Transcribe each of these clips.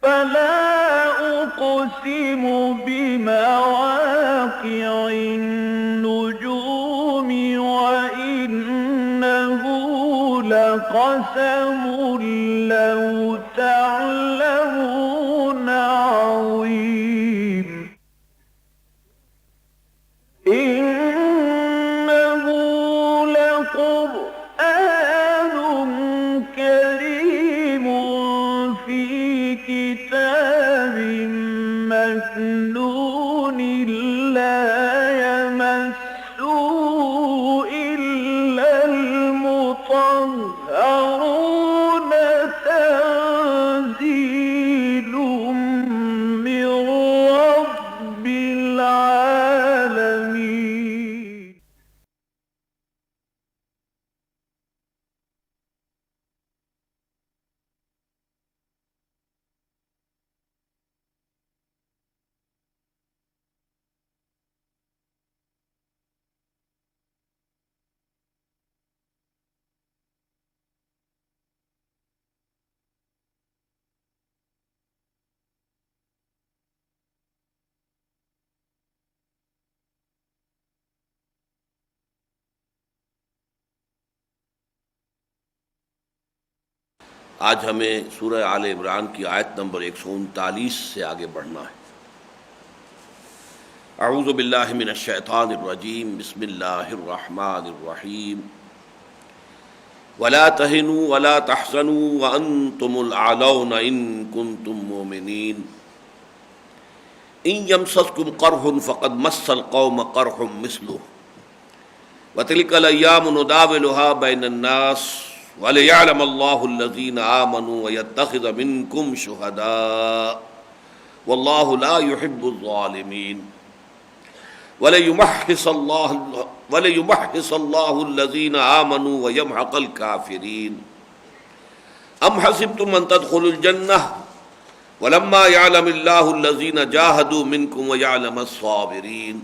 فلا أقسم بمواقع النجوم وإنه لقسم لو تعلمون عظيم إنه لقرآن كريم في كتاب مكنون لا يمسه إلا المطهرون تنزيل من رب العالمين. آج ہمیں سورہ آل عمران کی آیت نمبر 139 سے آگے بڑھنا ہے۔ اعوذ باللہ من الشیطان الرجیم، بسم اللہ الرحمن الرحیم۔ ولا تہنوا ولا تحزنوا وانتم الاعلون ان کنتم مؤمنین ان یمسسکم قرح فقد مس القوم قرح مثلہ وتلک الایام نداولها بین الناس وَلِيَعْلَمَ اللَّهُ الَّذِينَ آمَنُوا وَيَتَّخِذَ مِنكُمْ شُهَدَاءَ وَاللَّهُ لَا يُحِبُّ الظَّالِمِينَ وَلِيُمَحِّصَ اللَّهُ الَّذِينَ آمَنُوا وَيَمْحَقَ الْكَافِرِينَ أَمْ حَسِبْتُمْ أَن تَدْخُلُوا الْجَنَّةَ وَلَمَّا يَعْلَمِ اللَّهُ الَّذِينَ جَاهَدُوا مِنكُمْ وَيَعْلَمَ الصَّابِرِينَ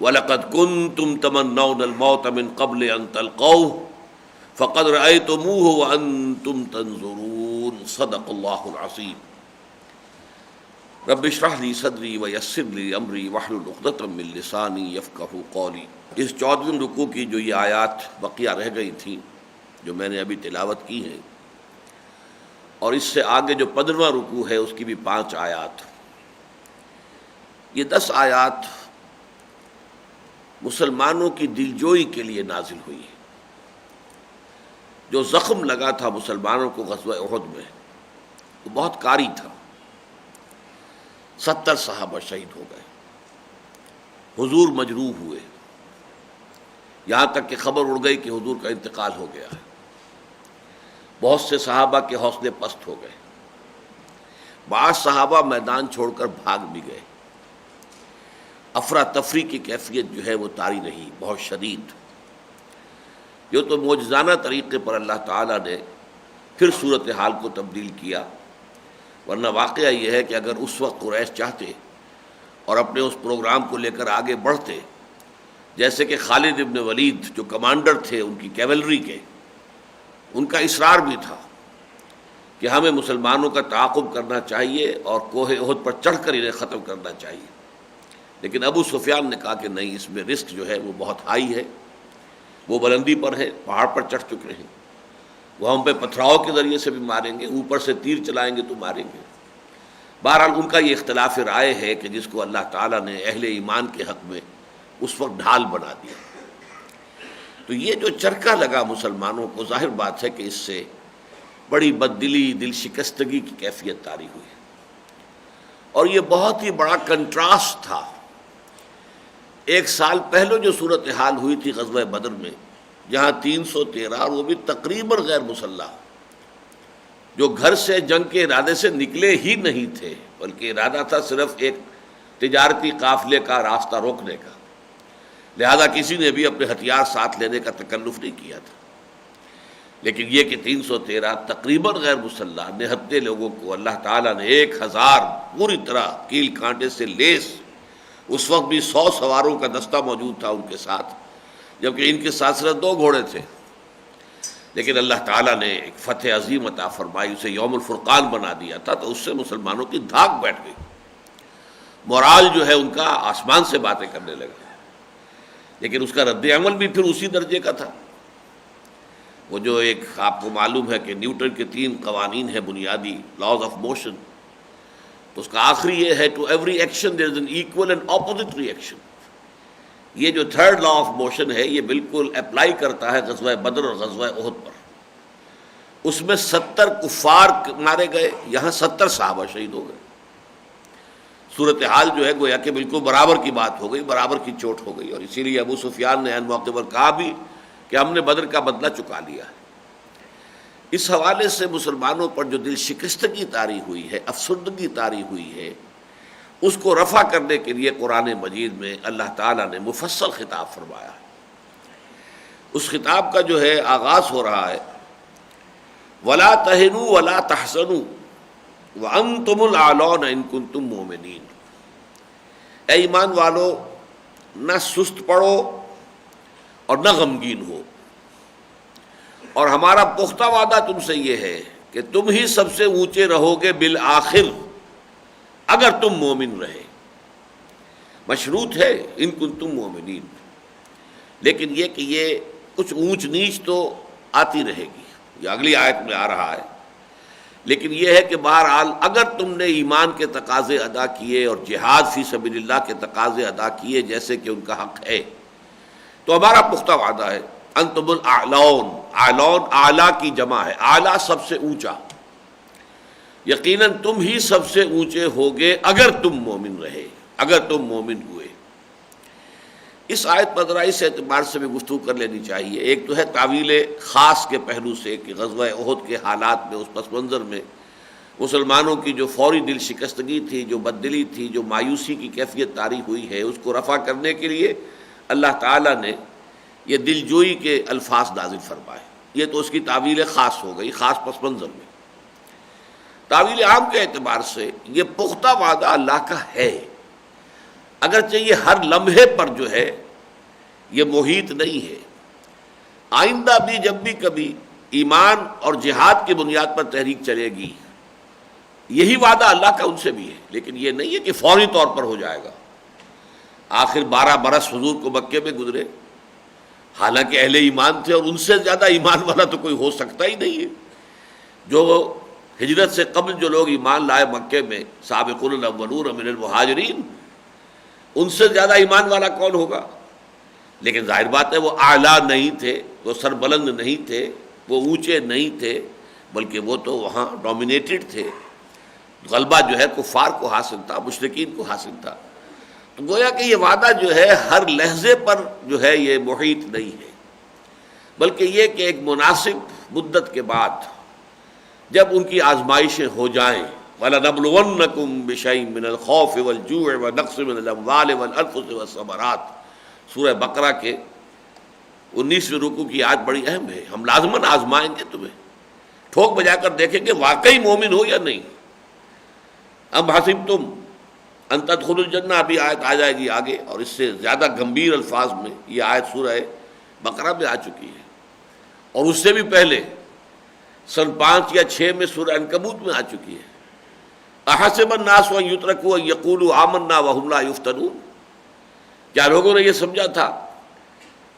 وَلَقَدْ كُنتُمْ تَمَنَّوْنَ الْمَوْتَ مِن قَبْلِ أَن تَلْقَوْهُ فقد رأيتموه وأنتم تنظرون صدق اللہ العظیم۔ رب اشرح لي صدری ویسر لي امری واحلل عقدۃ من لسانی یفقہوا قولی۔ اس 14ویں رکوع کی جو یہ آیات بقیہ رہ گئی تھیں جو میں نے ابھی تلاوت کی ہیں، اور اس سے آگے جو 15واں رکوع ہے اس کی بھی 5 آیات، یہ 10 آیات مسلمانوں کی دلجوئی کے لیے نازل ہوئی ہے۔ جو زخم لگا تھا مسلمانوں کو غزوہ احد میں وہ بہت کاری تھا، 70 صحابہ شہید ہو گئے، حضور مجروح ہوئے، یہاں تک کہ خبر اڑ گئی کہ حضور کا انتقال ہو گیا ہے۔ بہت سے صحابہ کے حوصلے پست ہو گئے، بعض صحابہ میدان چھوڑ کر بھاگ بھی گئے۔ افراتفری کی کیفیت جو ہے وہ طاری رہی، بہت شدید۔ یہ تو معجزانہ طریقے پر اللہ تعالیٰ نے پھر صورتحال کو تبدیل کیا، ورنہ واقعہ یہ ہے کہ اگر اس وقت قریش چاہتے اور اپنے اس پروگرام کو لے کر آگے بڑھتے، جیسے کہ خالد ابن ولید جو کمانڈر تھے ان کی کیولری کے، ان کا اصرار بھی تھا کہ ہمیں مسلمانوں کا تعاقب کرنا چاہیے اور کوہ احد پر چڑھ کر انہیں ختم کرنا چاہیے، لیکن ابو سفیان نے کہا کہ نہیں، اس میں رسک جو ہے وہ بہت ہائی ہے، وہ بلندی پر ہے، پہاڑ پر چڑھ چکے ہیں، وہ ہم پہ پتھراؤ کے ذریعے سے بھی ماریں گے، اوپر سے تیر چلائیں گے تو ماریں گے۔ بہرحال ان کا یہ اختلاف رائے ہے کہ جس کو اللہ تعالیٰ نے اہل ایمان کے حق میں اس وقت ڈھال بنا دیا۔ تو یہ جو چرکا لگا مسلمانوں کو، ظاہر بات ہے کہ اس سے بڑی بددلی، دل شکستگی کی کیفیت طاری ہوئی، اور یہ بہت ہی بڑا کنٹراسٹ تھا۔ ایک سال پہلے جو صورتحال ہوئی تھی غزوہ بدر میں، جہاں 313 اور وہ بھی تقریباً غیر مسلح، جو گھر سے جنگ کے ارادے سے نکلے ہی نہیں تھے، بلکہ ارادہ تھا صرف ایک تجارتی قافلے کا راستہ روکنے کا، لہذا کسی نے بھی اپنے ہتھیار ساتھ لینے کا تکلف نہیں کیا تھا۔ لیکن یہ کہ 313 تقریباً غیر مسلح نہتے لوگوں کو اللہ تعالیٰ نے 1000 پوری طرح کیل کانٹے سے لیس، اس وقت بھی 100 سواروں کا دستہ موجود تھا ان کے ساتھ، جبکہ ان کے ساتھ صرف 2 گھوڑے تھے، لیکن اللہ تعالیٰ نے ایک فتح عظیم عطا فرمائی، اسے یوم الفرقان بنا دیا تھا، تو اس سے مسلمانوں کی دھاک بیٹھ گئی، مورال جو ہے ان کا آسمان سے باتیں کرنے لگا۔ لیکن اس کا رد عمل بھی پھر اسی درجے کا تھا۔ وہ جو ایک آپ کو معلوم ہے کہ نیوٹن کے 3 قوانین ہیں بنیادی، لاز آف موشن، تو اس کا آخری یہ ہے to every action there is an equal and opposite reaction. یہ جو 3rd لا آف موشن ہے یہ بالکل اپلائی کرتا ہے غزوہ بدر اور غزوہ احد پر۔ اس میں 70 کفار مارے گئے، یہاں 70 صحابہ شہید ہو گئے۔ صورتحال جو ہے گویا کہ بالکل برابر کی بات ہو گئی، برابر کی چوٹ ہو گئی، اور اسی لیے ابو سفیان نے عین موقع پر کہا بھی کہ ہم نے بدر کا بدلہ چکا لیا ہے۔ اس حوالے سے مسلمانوں پر جو دل شکستگی طاری ہوئی ہے، افسردگی طاری ہوئی ہے، اس کو رفع کرنے کے لیے قرآن مجید میں اللہ تعالیٰ نے مفصل خطاب فرمایا ہے۔ اس خطاب کا جو ہے آغاز ہو رہا ہے وَلَا تَهِنُوا وَلَا تَحْزَنُوا وَأَنْتُمُ الْأَعْلَوْنَ إِن كُنتُم مُؤْمِنِينَ، اے ایمان والو نہ سست پڑو اور نہ غمگین ہو، اور ہمارا پختہ وعدہ تم سے یہ ہے کہ تم ہی سب سے اونچے رہو گے بالآخر اگر تم مومن رہے۔ مشروط ہے ان کنتم مومنین، لیکن یہ کہ یہ کچھ اونچ نیچ تو آتی رہے گی، یہ اگلی آیت میں آ رہا ہے، لیکن یہ ہے کہ بہرحال اگر تم نے ایمان کے تقاضے ادا کیے اور جہاد فی سبیل اللہ کے تقاضے ادا کیے جیسے کہ ان کا حق ہے، تو ہمارا پختہ وعدہ ہے انتم الاعلون، اعلون اعلیٰ کی جمع ہے، اعلیٰ سب سے اونچا، یقیناً تم ہی سب سے اونچے ہوگے اگر تم مومن رہے، اگر تم مومن ہوئے۔ اس آیت پر ذرا اس اعتبار سے بھی گفتگو کر لینی چاہیے۔ ایک تو ہے تعویل خاص کے پہلو سے کہ غزوہ احد کے حالات میں، اس پس منظر میں مسلمانوں کی جو فوری دل شکستگی تھی، جو بددلی تھی، جو مایوسی کی کیفیت طاری ہوئی ہے، اس کو رفع کرنے کے لیے اللہ تعالیٰ نے یہ دل جوئی کے الفاظ نازل فرمائے۔ یہ تو اس کی تعویل خاص ہو گئی، خاص پس منظر میں۔ تعویل عام کے اعتبار سے یہ پختہ وعدہ اللہ کا ہے، اگرچہ یہ ہر لمحے پر جو ہے یہ محیط نہیں ہے۔ آئندہ بھی جب بھی کبھی ایمان اور جہاد کی بنیاد پر تحریک چلے گی، یہی وعدہ اللہ کا ان سے بھی ہے، لیکن یہ نہیں ہے کہ فوری طور پر ہو جائے گا۔ آخر 12 برس حضور کو مکے میں گزرے، حالانکہ اہل ایمان تھے، اور ان سے زیادہ ایمان والا تو کوئی ہو سکتا ہی نہیں ہے۔ جو ہجرت سے قبل جو لوگ ایمان لائے مکے میں، سابقون الاولون من المہاجرین، ان سے زیادہ ایمان والا کون ہوگا؟ لیکن ظاہر بات ہے وہ اعلیٰ نہیں تھے، وہ سربلند نہیں تھے، وہ اونچے نہیں تھے، بلکہ وہ تو وہاں ڈومینیٹڈ تھے۔ غلبہ جو ہے کفار کو حاصل تھا، مشرکین کو حاصل تھا۔ تو گویا کہ یہ وعدہ جو ہے ہر لحظے پر جو ہے یہ محیط نہیں ہے، بلکہ یہ کہ ایک مناسب مدت کے بعد جب ان کی آزمائشیں ہو جائیں، وَلَنَبْلُوَنَّكُمْ بِشَيْءٍ مِّنَ الْخَوْفِ وَالْجُوعِ وَنَقْصٍ مِّنَ الْأَمْوَالِ وَالْأَنفُسِ وَالثَّمَرَاتِ، سورہ بقرہ کے 19ویں رکوع کی آیت بڑی اہم ہے۔ ہم لازماً آزمائیں گے تمہیں، ٹھوک بجا کر دیکھیں کہ واقعی مومن ہو یا نہیں۔ ام حسبتم ان تدخلوا الجنہ، ابھی آیت آ جائے گی آگے، اور اس سے زیادہ گمبھیر الفاظ میں یہ آیت سورہ بقرہ میں آ چکی ہے، اور اس سے بھی پہلے سن 5 یا 6 میں سورہ عنکبوت میں آ چکی ہے۔ احسب الناس ان یترکوا ان یقولوا آمنا وهم لا یفتنون، کیا لوگوں نے یہ سمجھا تھا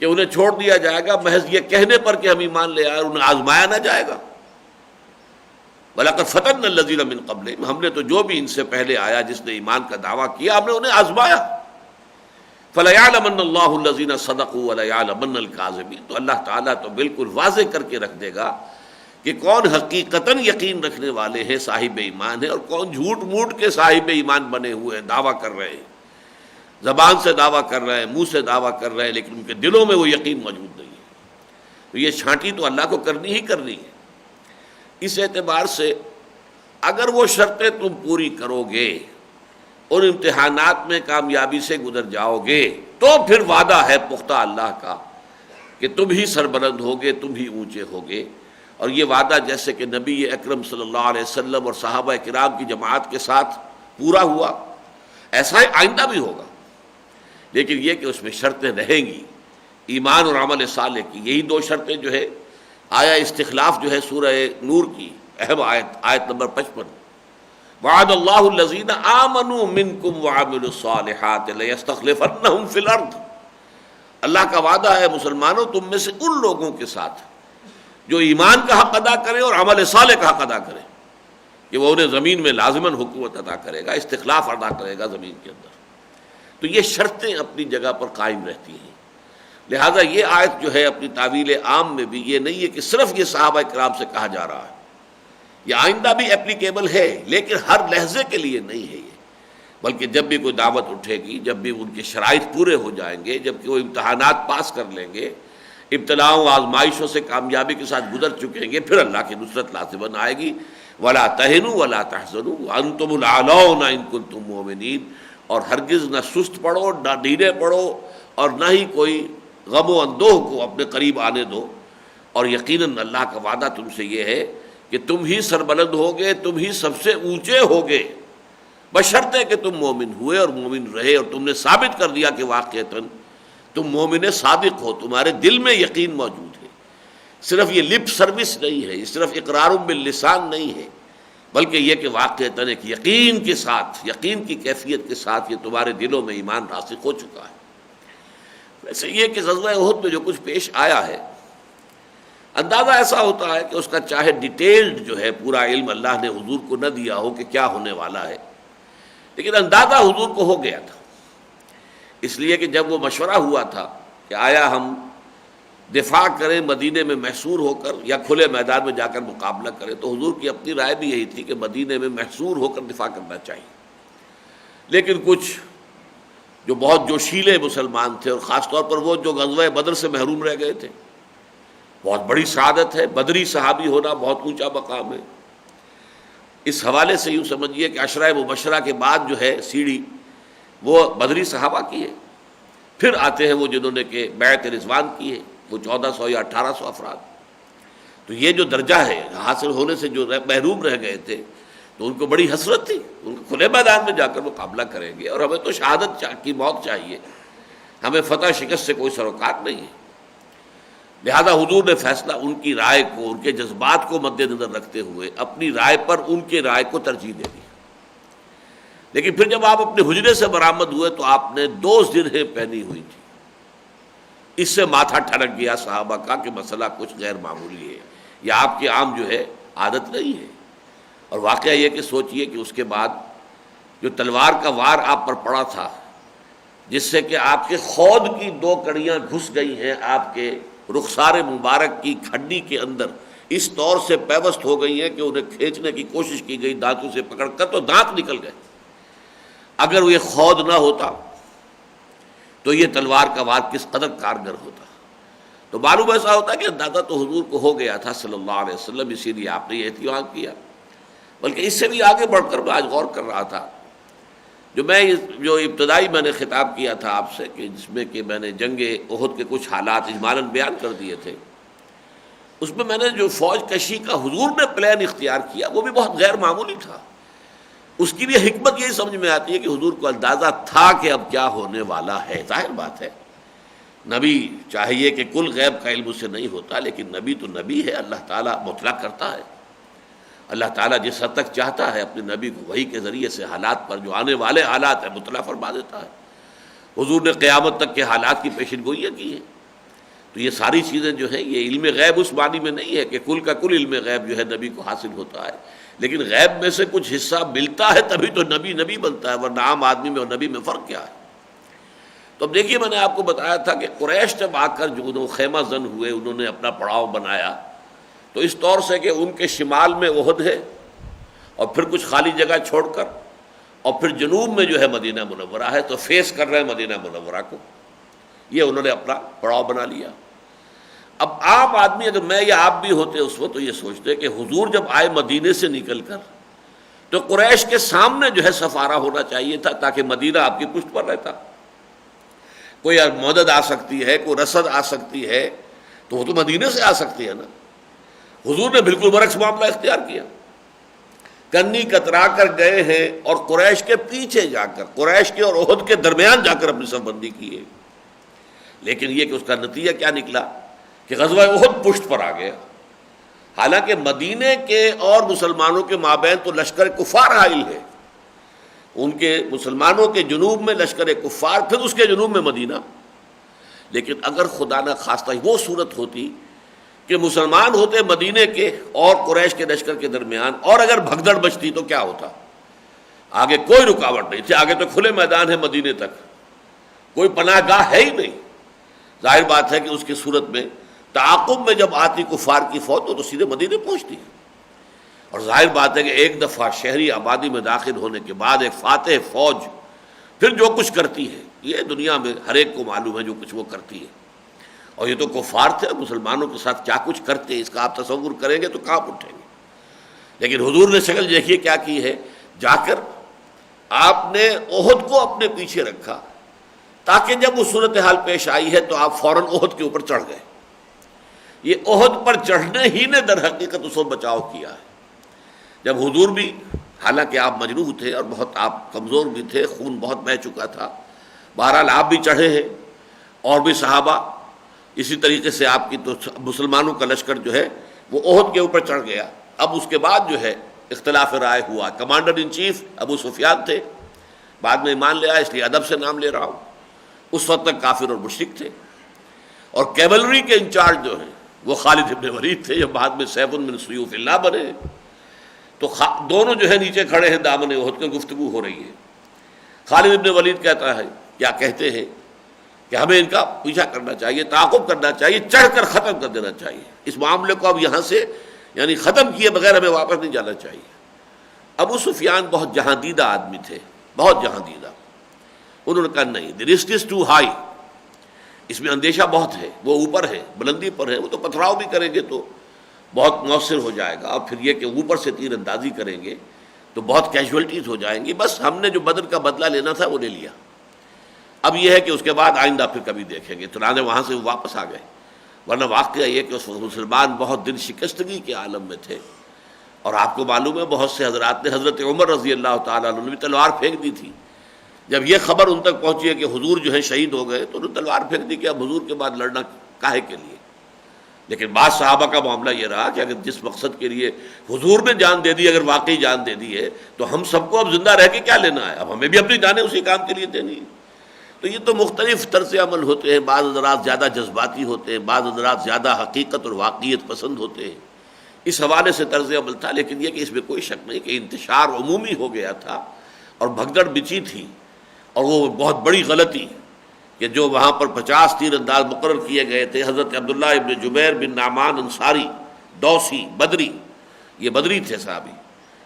کہ انہیں چھوڑ دیا جائے گا محض یہ کہنے پر کہ ہم ایمان لے آئے، اور انہیں آزمایا نہ جائے گا؟ وَلَقَدْ فَتَنَّا الَّذِينَ مِن قَبْلِهِمْ، ہم نے تو جو بھی ان سے پہلے آیا جس نے ایمان کا دعویٰ کیا، ہم نے انہیں آزمایا۔ فَلَيَعْلَمَنَّ اللَّهُ الَّذِينَ صَدَقُوا وَلَيَعْلَمَنَّ الْكَاذِبِينَ، تو اللہ تعالیٰ تو بالکل واضح کر کے رکھ دے گا کہ کون حقیقتاً یقین رکھنے والے ہیں، صاحب ایمان ہیں، اور کون جھوٹ موٹ کے صاحب ایمان بنے ہوئے ہیں، دعویٰ کر رہے ہیں، زبان سے دعویٰ کر رہے ہیں، منہ سے دعویٰ کر رہے ہیں، لیکن ان کے دلوں میں وہ یقین موجود نہیں ہے۔ تو یہ چھانٹی تو اللہ کو کرنی ہی کرنی ہے۔ اس اعتبار سے اگر وہ شرطیں تم پوری کرو گے، ان امتحانات میں کامیابی سے گزر جاؤ گے، تو پھر وعدہ ہے پختہ اللہ کا کہ تم ہی سربلند ہوگے، تم ہی اونچے ہوگے۔ اور یہ وعدہ جیسے کہ نبی اکرم صلی اللہ علیہ وسلم اور صحابہ کرام کی جماعت کے ساتھ پورا ہوا، ایسا ہی آئندہ بھی ہوگا، لیکن یہ کہ اس میں شرطیں رہیں گی، ایمان اور عمل صالح کی۔ یہی 2 شرطیں جو ہے آیا استخلاف جو ہے سورہ نور کی اہم آیت نمبر 55، وعد اللہ الذین آمنوا منکم وعملوا الصالحات لیستخلفنہم فی الارض، اللہ کا وعدہ ہے مسلمانوں تم میں سے ان لوگوں کے ساتھ جو ایمان کا حق ادا کرے اور عمل صالح کا حق ادا کرے، کہ وہ انہیں زمین میں لازماً حکومت ادا کرے گا، استخلاف ادا کرے گا زمین کے اندر۔ تو یہ شرطیں اپنی جگہ پر قائم رہتی ہیں۔ لہذا یہ آیت جو ہے اپنی تعویل عام میں بھی یہ نہیں ہے کہ صرف یہ صحابہ کرام سے کہا جا رہا ہے، یہ آئندہ بھی اپلیکیبل ہے، لیکن ہر لحظے کے لیے نہیں ہے یہ، بلکہ جب بھی کوئی دعوت اٹھے گی، جب بھی ان کے شرائط پورے ہو جائیں گے، جب کہ وہ امتحانات پاس کر لیں گے، ابتلاؤں آزمائشوں سے کامیابی کے ساتھ گزر چکیں گے، پھر اللہ کی نصرت لازماً آئے گی۔ وَلَا تَهِنُوا وَلَا تَحْزَنُوا وَأَنْتُمُ الْأَعْلَوْنَ إِن كُنتُم مُؤْمِنِينَ، اور ہرگز نہ سست پڑو، نہ ڈھیلے پڑو، اور نہ ہی کوئی غم و اندوہ کو اپنے قریب آنے دو، اور یقیناً اللہ کا وعدہ تم سے یہ ہے کہ تم ہی سربلند ہوگے، تم ہی سب سے اونچے ہوگے، بشرطے کہ تم مومن ہوئے اور مومن رہے، اور تم نے ثابت کر دیا کہ واقعتاً تم مومن صادق ہو، تمہارے دل میں یقین موجود ہے، صرف یہ لپ سروس نہیں ہے، یہ صرف اقرار باللسان نہیں ہے، بلکہ یہ کہ واقعتاً ایک یقین کے ساتھ، یقین کی کیفیت کے ساتھ یہ تمہارے دلوں میں ایمان راسخ ہو چکا ہے۔ ویسے یہ کہ غزوہ احد میں جو کچھ پیش آیا ہے، اندازہ ایسا ہوتا ہے کہ اس کا چاہے ڈیٹیلڈ جو ہے پورا علم اللہ نے حضور کو نہ دیا ہو کہ کیا ہونے والا ہے، لیکن اندازہ حضور کو ہو گیا تھا، اس لیے کہ جب وہ مشورہ ہوا تھا کہ آیا ہم دفاع کریں مدینے میں محصور ہو کر یا کھلے میدان میں جا کر مقابلہ کریں، تو حضور کی اپنی رائے بھی یہی تھی کہ مدینے میں محصور ہو کر دفاع کرنا چاہیے، لیکن کچھ جو بہت جوشیلے مسلمان تھے، اور خاص طور پر وہ جو غزوہ بدر سے محروم رہ گئے تھے، بہت بڑی سعادت ہے، بدری صحابی ہونا بہت اونچا مقام ہے، اس حوالے سے یوں سمجھیے کہ عشرہ مبشرہ کے بعد جو ہے سیڑھی وہ بدری صحابہ کی ہے، پھر آتے ہیں وہ جنہوں نے کہ بیعت رضوان کی ہے، وہ 1400 یا 1800 افراد، تو یہ جو درجہ ہے حاصل ہونے سے جو محروم رہ گئے تھے، تو ان کو بڑی حسرت تھی، ان کو کھلے میدان میں جا کر مقابلہ کریں گے، اور ہمیں تو شہادت کی موت چاہیے، ہمیں فتح شکست سے کوئی سروکار نہیں ہے۔ لہذا حضور نے فیصلہ ان کی رائے کو، ان کے جذبات کو مد نظر رکھتے ہوئے اپنی رائے پر ان کے رائے کو ترجیح دے دی، لیکن پھر جب آپ اپنے حجرے سے برآمد ہوئے تو آپ نے 2 زرہیں پہنی ہوئی تھی، اس سے ماتھا ٹھنک گیا صحابہ کا کہ مسئلہ کچھ غیر معمولی ہے، یہ آپ کی عام جو ہے عادت نہیں ہے۔ اور واقعہ یہ کہ سوچئے کہ اس کے بعد جو تلوار کا وار آپ پر پڑا تھا، جس سے کہ آپ کے خود کی 2 کڑیاں گھس گئی ہیں آپ کے رخسار مبارک کی کھڈی کے اندر، اس طور سے پیوست ہو گئی ہیں کہ انہیں کھینچنے کی کوشش کی گئی دانتوں سے پکڑ کر، تو دانت نکل گئے۔ اگر یہ خود نہ ہوتا تو یہ تلوار کا وار کس قدر کارگر ہوتا۔ تو معلوم ایسا ہوتا ہے کہ اندازہ تو حضور کو ہو گیا تھا صلی اللہ علیہ وسلم، اسی لیے آپ نے یہ احتیاط کیا۔ بلکہ اس سے بھی آگے بڑھ کر میں آج غور کر رہا تھا، جو ابتدائی میں نے خطاب کیا تھا آپ سے، کہ جس میں کہ میں نے جنگ احد کے کچھ حالات اجمالاً بیان کر دیے تھے، اس میں نے جو فوج کشی کا حضور نے پلان اختیار کیا وہ بھی بہت غیر معمولی تھا۔ اس کی بھی حکمت یہی سمجھ میں آتی ہے کہ حضور کو اندازہ تھا کہ اب کیا ہونے والا ہے۔ ظاہر بات ہے، نبی چاہیے کہ کل غیب کا علم اس سے نہیں ہوتا، لیکن نبی تو نبی ہے، اللہ تعالیٰ مطلع کرتا ہے، اللہ تعالیٰ جس حد تک چاہتا ہے اپنے نبی کو وحی کے ذریعے سے حالات پر جو آنے والے حالات ہیں مطلع فرما دیتا ہے۔ حضور نے قیامت تک کے حالات کی پیشن گوئیاں کی ہیں، تو یہ ساری چیزیں جو ہیں یہ علم غیب اس معنی میں نہیں ہے کہ کل کا کل علم غیب جو ہے نبی کو حاصل ہوتا ہے، لیکن غیب میں سے کچھ حصہ ملتا ہے تبھی تو نبی بنتا ہے، ورنہ عام آدمی میں اور نبی میں فرق کیا ہے۔ تو اب دیکھیے، میں نے آپ کو بتایا تھا کہ قریش جب آ کر جو خیمہ زن ہوئے، انہوں نے اپنا پڑاؤ بنایا، تو اس طور سے کہ ان کے شمال میں احد ہے، اور پھر کچھ خالی جگہ چھوڑ کر، اور پھر جنوب میں جو ہے مدینہ منورہ ہے، تو فیس کر رہے ہیں مدینہ منورہ کو، یہ انہوں نے اپنا پڑاؤ بنا لیا۔ اب عام آدمی، اگر میں یا آپ بھی ہوتے اس وقت، تو یہ سوچتے کہ حضور جب آئے مدینے سے نکل کر، تو قریش کے سامنے جو ہے سفارہ ہونا چاہیے تھا، تاکہ مدینہ آپ کی پشت پر رہتا، کوئی مدد آ سکتی ہے، کوئی رسد آ سکتی ہے، تو وہ تو مدینے سے آ سکتی ہے نا۔ حضور نے بالکل برعکس معاملہ اختیار کیا، کنی کترا کر گئے ہیں، اور قریش کے پیچھے جا کر، قریش کے اور احد کے درمیان جا کر اپنی صف بندی کی ہے۔ لیکن یہ کہ اس کا نتیجہ کیا نکلا کہ غزوہ احد پشت پر آ گیا، حالانکہ مدینے کے اور مسلمانوں کے مابین تو لشکر کفار حائل ہے، ان کے مسلمانوں کے جنوب میں لشکر کفار، پھر اس کے جنوب میں مدینہ. لیکن اگر خدا نہ خواستہ وہ صورت ہوتی کہ مسلمان ہوتے مدینے کے اور قریش کے لشکر کے درمیان، اور اگر بھگدڑ بچتی تو کیا ہوتا؟ آگے کوئی رکاوٹ نہیں تھی، آگے تو کھلے میدان ہے، مدینے تک کوئی پناہ گاہ ہے ہی نہیں. ظاہر بات ہے کہ اس کی صورت میں تعاقب میں جب آتی کفار کی فوج تو سیدھے مدینے پہنچتی ہے. اور ظاہر بات ہے کہ ایک دفعہ شہری آبادی میں داخل ہونے کے بعد ایک فاتح فوج پھر جو کچھ کرتی ہے یہ دنیا میں ہر ایک کو معلوم ہے، جو کچھ وہ کرتی ہے. اور یہ تو کفار تھے، مسلمانوں کے ساتھ کیا کچھ کرتے اس کا آپ تصور کریں گے تو کہاں اٹھیں گے. لیکن حضور نے شکل دیکھیے کیا کی ہے، جا کر آپ نے احد کو اپنے پیچھے رکھا تاکہ جب وہ صورتحال پیش آئی ہے تو آپ فوراً احد کے اوپر چڑھ گئے. یہ احد پر چڑھنے ہی نے در حقیقت اس کو بچاؤ کیا ہے. جب حضور بھی، حالانکہ آپ مجروح تھے اور بہت آپ کمزور بھی تھے، خون بہت بہہ چکا تھا، بہرحال آپ بھی چڑھے ہیں اور بھی صحابہ اسی طریقے سے آپ کی، تو مسلمانوں کا لشکر جو ہے وہ احد کے اوپر چڑھ گیا. اب اس کے بعد جو ہے اختلاف رائے ہوا. کمانڈر ان چیف ابو سفیان تھے، بعد میں ایمان لے آئے، اس لیے ادب سے نام لے رہا ہوں. اس وقت تک کافر اور مشرک تھے. اور کیولری کے انچارج جو ہیں وہ خالد ابن ولید تھے، جو بعد میں سیف من سیوف اللہ بنے. تو دونوں جو ہے نیچے کھڑے ہیں، دامن احد کی گفتگو ہو رہی ہے. خالد ابن ولید کہتا ہے، کیا کہتے ہیں کہ ہمیں ان کا پیچھا کرنا چاہیے، تعاقب کرنا چاہیے، چڑھ کر ختم کر دینا چاہیے. اس معاملے کو اب یہاں سے یعنی ختم کیے بغیر ہمیں واپس نہیں جانا چاہیے. ابو سفیان بہت جہاں دیدہ آدمی تھے، بہت جہاں دیدہ. انہوں نے کہا نہیں، the risk is too high, اس میں اندیشہ بہت ہے، وہ اوپر ہے، بلندی پر ہے، وہ تو پتھراؤ بھی کریں گے تو بہت مؤثر ہو جائے گا. اور پھر یہ کہ اوپر سے تیر اندازی کریں گے تو بہت کیجولٹیز ہو جائیں گی. بس ہم نے جو بدر کا بدلہ لینا تھا وہ لے لیا، اب یہ ہے کہ اس کے بعد آئندہ پھر کبھی دیکھیں گے. چنانچہ وہاں سے واپس آ گئے. ورنہ واقعہ یہ کہ اس وقت مسلمان بہت دل شکستگی کے عالم میں تھے. اور آپ کو معلوم ہے بہت سے حضرات نے، حضرت عمر رضی اللہ تعالیٰ عنہ نے بھی تلوار پھینک دی تھی. جب یہ خبر ان تک پہنچی ہے کہ حضور جو ہے شہید ہو گئے تو انہوں نے تلوار پھینک دی کہ اب حضور کے بعد لڑنا کاہے کے لیے. لیکن بعض صحابہ کا معاملہ یہ رہا کہ اگر جس مقصد کے لیے حضور نے جان دے دی، اگر واقعی جان دے دی ہے تو ہم سب کو اب زندہ رہ کے کیا لینا ہے، اب ہمیں بھی اپنی جانیں اسی کام کے لیے دینی. تو یہ تو مختلف طرز عمل ہوتے ہیں. بعض حضرات زیادہ جذباتی ہوتے ہیں، بعض حضرات زیادہ حقیقت اور واقعیت پسند ہوتے ہیں. اس حوالے سے طرز عمل تھا. لیکن یہ کہ اس میں کوئی شک نہیں کہ انتشار عمومی ہو گیا تھا اور بھگدڑ بچی تھی. اور وہ بہت بڑی غلطی کہ جو وہاں پر 50 تیر انداز مقرر کیے گئے تھے، حضرت عبداللہ ابن جبیر بن نعمان انصاری دوسی بدری، یہ بدری تھے صحابی،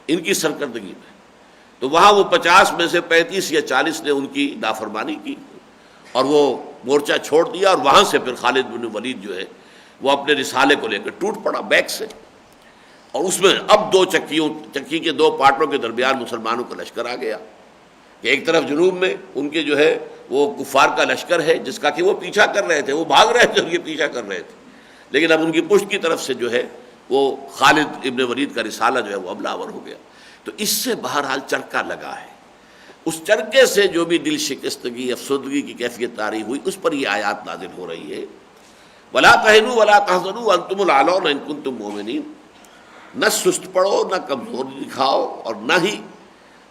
ان کی سرکردگی میں، تو وہاں وہ 50 میں سے 35 یا 40 نے ان کی نافرمانی کی اور وہ مورچہ چھوڑ دیا. اور وہاں سے پھر خالد بن ولید جو ہے وہ اپنے رسالے کو لے کر ٹوٹ پڑا بیک سے. اور اس میں اب چکی کے 2 پارٹوں کے درمیان مسلمانوں کا لشکر آ گیا کہ ایک طرف جنوب میں ان کے جو ہے وہ کفار کا لشکر ہے جس کا کہ وہ پیچھا کر رہے تھے، وہ بھاگ رہے تھے اور یہ پیچھا کر رہے تھے. لیکن اب ان کی پشت کی طرف سے جو ہے وہ خالد ابن ولید کا رسالہ جو ہے وہ حملہ آور ہو گیا. تو اس سے بہرحال چرکا لگا ہے. اس چرکے سے جو بھی دل شکستگی، افسردگی کی کیفیت طاری ہوئی، اس پر یہ آیات نازل ہو رہی ہے. وَلَا تَهِنُوا وَلَا تَحْزَنُوا وَأَنْتُمُ الْأَعْلَوْنَ إِن كُنتُم مُؤْمِنِينَ. نہ سست پڑو، نہ کمزوری دکھاؤ، اور نہ ہی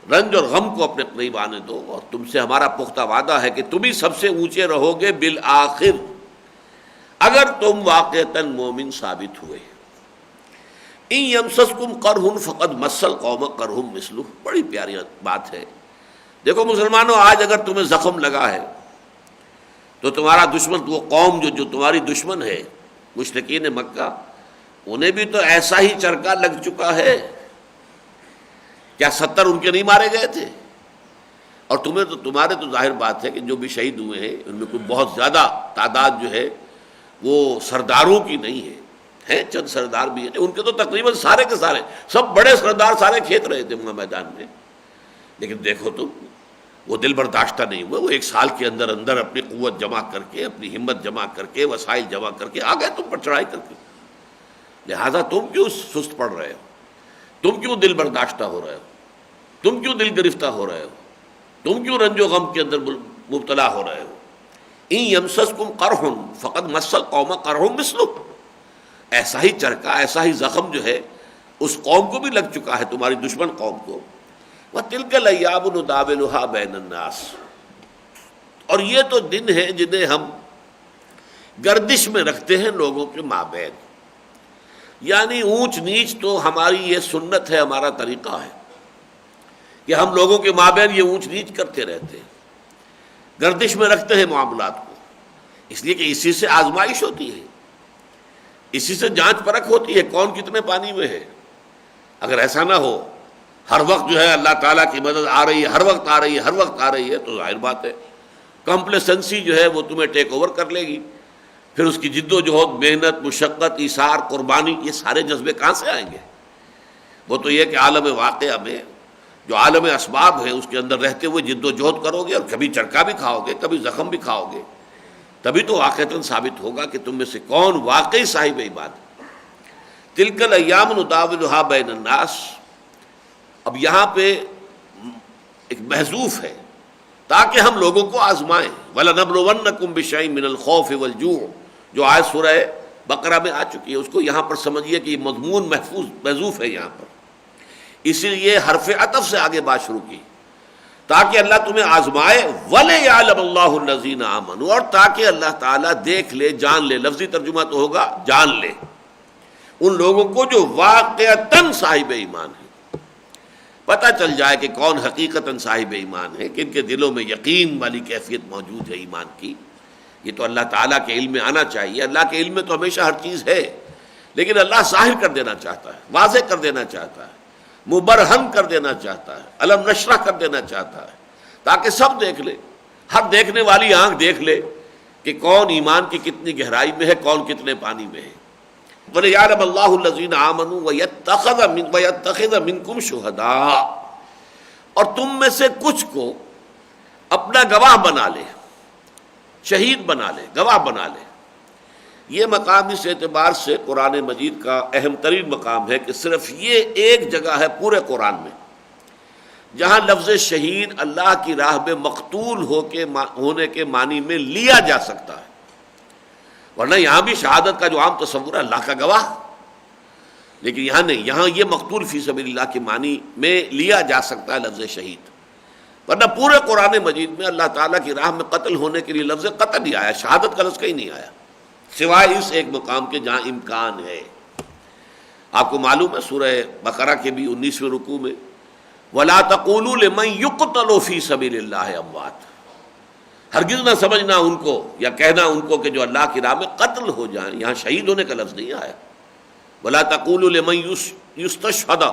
رنج اور غم کو اپنے قریب آنے دو. اور تم سے ہمارا پختہ وعدہ ہے کہ تم ہی سب سے اونچے رہو گے بالآخر، اگر تم واقعتاً مومن ثابت ہوئے. ان یمسسکم قرح فقد مس القوم قرح مثلہ. بڑی پیاری بات ہے. دیکھو مسلمانوں، آج اگر تمہیں زخم لگا ہے تو تمہارا دشمن، وہ قوم جو تمہاری دشمن ہے، مشرکین مکہ، انہیں بھی تو ایسا ہی چرکا لگ چکا ہے. کیا 70 ان کے نہیں مارے گئے تھے؟ اور تمہارے تو ظاہر بات ہے کہ جو بھی شہید ہوئے ہیں ان میں کوئی بہت زیادہ تعداد جو ہے وہ سرداروں کی نہیں ہے. ہیں چند سردار بھی ہیں، ان کے تو تقریباً سارے کے سارے، سب بڑے سردار سارے کھیت رہے تھے وہاں میدان میں. لیکن دیکھو تم، وہ دل برداشتہ نہیں ہوئے. وہ 1 سال کے اندر اندر اپنی قوت جمع کر کے، اپنی ہمت جمع کر کے، وسائل جمع کر کے آ گئے تم پر چڑھائی کر کے. لہذا تم کیوں سست پڑ رہے ہو؟ تم کیوں دل برداشتہ ہو رہے ہو؟ تم کیوں دل گرفتہ ہو رہے ہو؟ تم کیوں رنج و غم کے اندر مبتلا ہو رہے ہو؟ ان یمسسکم قرح فقد مس القوم قرح مثلہ. ایسا ہی چرکا، ایسا ہی زخم جو ہے اس قوم کو بھی لگ چکا ہے، تمہاری دشمن قوم کو۔ وَتِلْكَ الْأَيَّامُ نُدَاوِلُهَا بَيْنَ النَّاسِ، اور یہ تو دن ہیں جنہیں ہم گردش میں رکھتے ہیں لوگوں کے مابین، یعنی اونچ نیچ تو ہماری یہ سنت ہے، ہمارا طریقہ ہے کہ ہم لوگوں کے مابین یہ اونچ نیچ کرتے رہتے ہیں، گردش میں رکھتے ہیں معاملات کو، اس لیے کہ اسی سے آزمائش ہوتی ہے، اسی سے جانچ پرکھ ہوتی ہے کون کتنے پانی میں ہے۔ اگر ایسا نہ ہو، ہر وقت جو ہے اللہ تعالیٰ کی مدد آ رہی ہے، ہر وقت آ رہی ہے، ہر وقت آ رہی ہے، تو ظاہر بات ہے کمپلیسنسی جو ہے وہ تمہیں ٹیک اوور کر لے گی، پھر اس کی جد و جہد، محنت، مشقت، ایثار، قربانی، یہ سارے جذبے کہاں سے آئیں گے؟ وہ تو یہ کہ عالم واقعہ میں جو عالم اسباب ہے اس کے اندر رہتے ہوئے جد و جہد کرو گے، اور کبھی چرکا بھی کھاؤ گے، کبھی زخم بھی کھاؤ گے، تبھی تو واقعتاً ثابت ہوگا کہ تم میں سے کون واقعی صاحب ایمان ہے۔ تِلْكَ الْأَيَّامُ نُدَاوِلُهَا بَيْنَ النَّاسِ، اب یہاں پہ ایک محذوف ہے تاکہ ہم لوگوں کو آزمائیں۔ وَلَنَبْلُوَنَّكُمْ بِشَيْءٍ مِّنَ الْخَوْفِ وَالْجُوعِ، جو آیت سورہ بقرہ میں آ چکی ہے، اس کو یہاں پر سمجھیے کہ یہ مضمون محذوف ہے یہاں پر، اسی لیے حرف عطف سے آگے بات شروع کی، تاکہ اللہ تمہیں آزمائے۔ وَلِيَعْلَمَ اللَّهُ الَّذِينَ آمَنُوا، اور تاکہ اللہ تعالیٰ دیکھ لے، جان لے، لفظی ترجمہ تو ہوگا جان لے ان لوگوں کو جو واقعتاً صاحب ایمان ہیں، پتہ چل جائے کہ کون حقیقتاً صاحب ایمان ہے، کہ ان کے دلوں میں یقین والی کیفیت موجود ہے ایمان کی۔ یہ تو اللہ تعالیٰ کے علم میں آنا چاہیے، اللہ کے علم میں تو ہمیشہ ہر چیز ہے، لیکن اللہ ظاہر کر دینا چاہتا ہے، واضح کر دینا چاہتا ہے، مبرہن کر دینا چاہتا ہے، علم نشرح کر دینا چاہتا ہے، تاکہ سب دیکھ لے، ہر دیکھنے والی آنکھ دیکھ لے کہ کون ایمان کی کتنی گہرائی میں ہے، کون کتنے پانی میں ہے۔ وَلِيَعْلَمَ اللَّهُ الَّذِينَ آمَنُوا وَيَتَّخِذَ مِنكُمْ شُهَدَاءَ، اور تم میں سے کچھ کو اپنا گواہ بنا لے، شہید بنا لے، گواہ بنا لے۔ یہ مقام اس اعتبار سے قرآن مجید کا اہم ترین مقام ہے کہ صرف یہ ایک جگہ ہے پورے قرآن میں جہاں لفظ شہید اللہ کی راہ میں مقتول ہونے کے معنی میں لیا جا سکتا ہے، ورنہ یہاں بھی شہادت کا جو عام تصور ہے اللہ کا گواہ، لیکن یہاں نہیں، یہاں یہ مقتول فی سبیل اللہ کے معنی میں لیا جا سکتا ہے لفظ شہید، ورنہ پورے قرآن مجید میں اللہ تعالیٰ کی راہ میں قتل ہونے کے لیے لفظ قتل ہی آیا، شہادت کا لفظ کہیں نہیں آیا، سوائے اس ایک مقام کے جہاں امکان ہے۔ آپ کو معلوم ہے سورہ بقرہ کے بھی 19ویں رکوع میں وَلَا تَقُولُوا لِمَنْ يُقْتَلُ فِي سَبِيلِ اللَّهِ أَمْوَاتٌ، ہرگز نہ سمجھنا ان کو یا کہنا ان کو کہ جو اللہ کی راہ میں قتل ہو جائیں، یہاں شہید ہونے کا لفظ نہیں آیا۔ وَلَا تَقُولُوا لِمَنْ يُسْتَشْهَدَ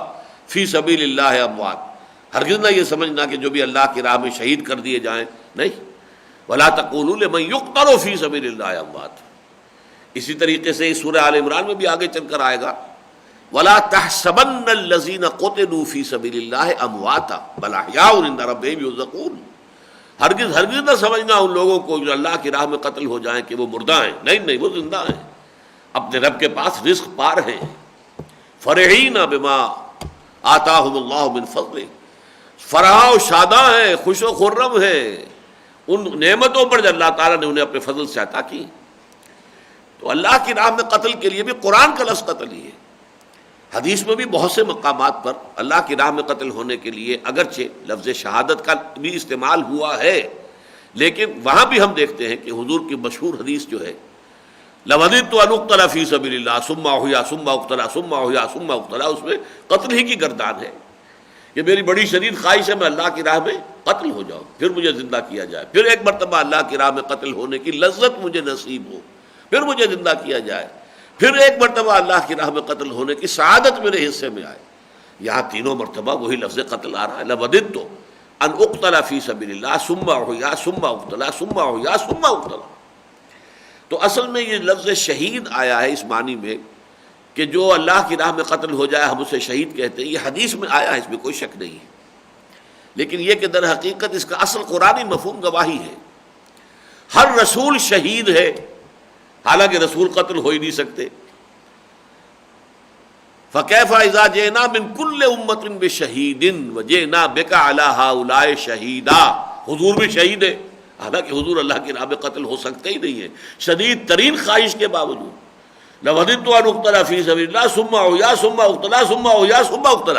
فِي سَبِيلِ اللَّهِ أَمْوَاتٌ، ہرگز نہ یہ سمجھنا کہ جو بھی اللہ کی راہ میں شہید کر دیے جائیں، نہیں۔ وَلَا تَقُولُوا لِمَنْ يُقْتَلُ فِي سَبِيلِ اللَّهِ أَمْوَاتٌ، اسی طریقے سے اس سورہ آل عمران میں بھی آگے چل کر آئے گا وَلَا تَحْسَبَنَّ الَّذِينَ قُتِلُوا فِي سَبِيلِ اللَّهِ أَمْوَاتًا بَلْ أَحْيَاءٌ عِندَ رَبِّهِمْ يُرْزَقُونَ، ہرگز نہ سمجھنا ان لوگوں کو جو اللہ کی راہ میں قتل ہو جائیں کہ وہ مردہ ہیں، نہیں، وہ زندہ ہیں، اپنے رب کے پاس رزق پا رہے ہیں۔ فَرِحِينَ بِمَا آتَاهُمُ اللَّهُ مِنْ فَضْلِهِ، فرحاں و شاداں ہیں، خوش و خرم ہیں ان نعمتوں پر جو اللہ تعالیٰ نے انہیں اپنے فضل سے عطا کی۔ تو اللہ کی راہ میں قتل کے لیے بھی قرآن کا لفظ قتل ہی ہے، حدیث میں بھی بہت سے مقامات پر اللہ کی راہ میں قتل ہونے کے لیے اگرچہ لفظ شہادت کا بھی استعمال ہوا ہے، لیکن وہاں بھی ہم دیکھتے ہیں کہ حضور کی مشہور حدیث جو ہے لَوَدِدتُّ أَنْ أُقْتَلَ فِي سَبِيلِ اللَّهِ ثُمَّ أُحْيَا ثُمَّ أُقْتَلَ ثُمَّ أُحْيَا ثُمَّ أُقْتَلَ، اس میں قتل ہی کی گردان ہے کہ میری بڑی شدید خواہش ہے میں اللہ کی راہ میں قتل ہو جاؤں، پھر مجھے زندہ کیا جائے، پھر ایک مرتبہ اللہ کی راہ میں قتل ہونے کی لذت مجھے نصیب ہو، پھر مجھے زندہ کیا جائے، پھر ایک مرتبہ اللہ کی راہ میں قتل ہونے کی سعادت میرے حصے میں آئے۔ یہاں تینوں مرتبہ وہی لفظ قتل آ رہا ہے، لَوَدِدتُّ أَنْ أُقْتَلَ فِي سَبِيلِ اللَّهِ ثُمَّ أُحْيَا ثُمَّ أُقْتَلَ ثُمَّ أُحْيَا ثُمَّ أُقْتَلَ۔ تو اصل میں یہ لفظ شہید آیا ہے اس معنی میں کہ جو اللہ کی راہ میں قتل ہو جائے ہم اسے شہید کہتے ہیں، یہ حدیث میں آیا ہے، اس میں کوئی شک نہیں ہے، لیکن یہ کہ در حقیقت اس کا اصل قرآنی مفہوم گواہی ہے۔ ہر رسول شہید ہے، حالانکہ رسول قتل ہو ہی نہیں سکتے۔ فَكَيْفَ إِذَا جِئْنَا مِنْ كُلِّ أُمَّةٍ بِشَهِيدٍ وَجِئْنَا بِكَ عَلَىٰ هَٰؤُلَاءِ شَهِيدًا، حضور بھی شہید ہے، حالانکہ حضور اللہ کی راہ میں قتل ہو سکتے ہی نہیں ہے شدید ترین خواہش کے باوجود، لوددت ان اقتل فی سبیل اللہ ثم احیا ثم اقتل ثم احیا ثم اقتل،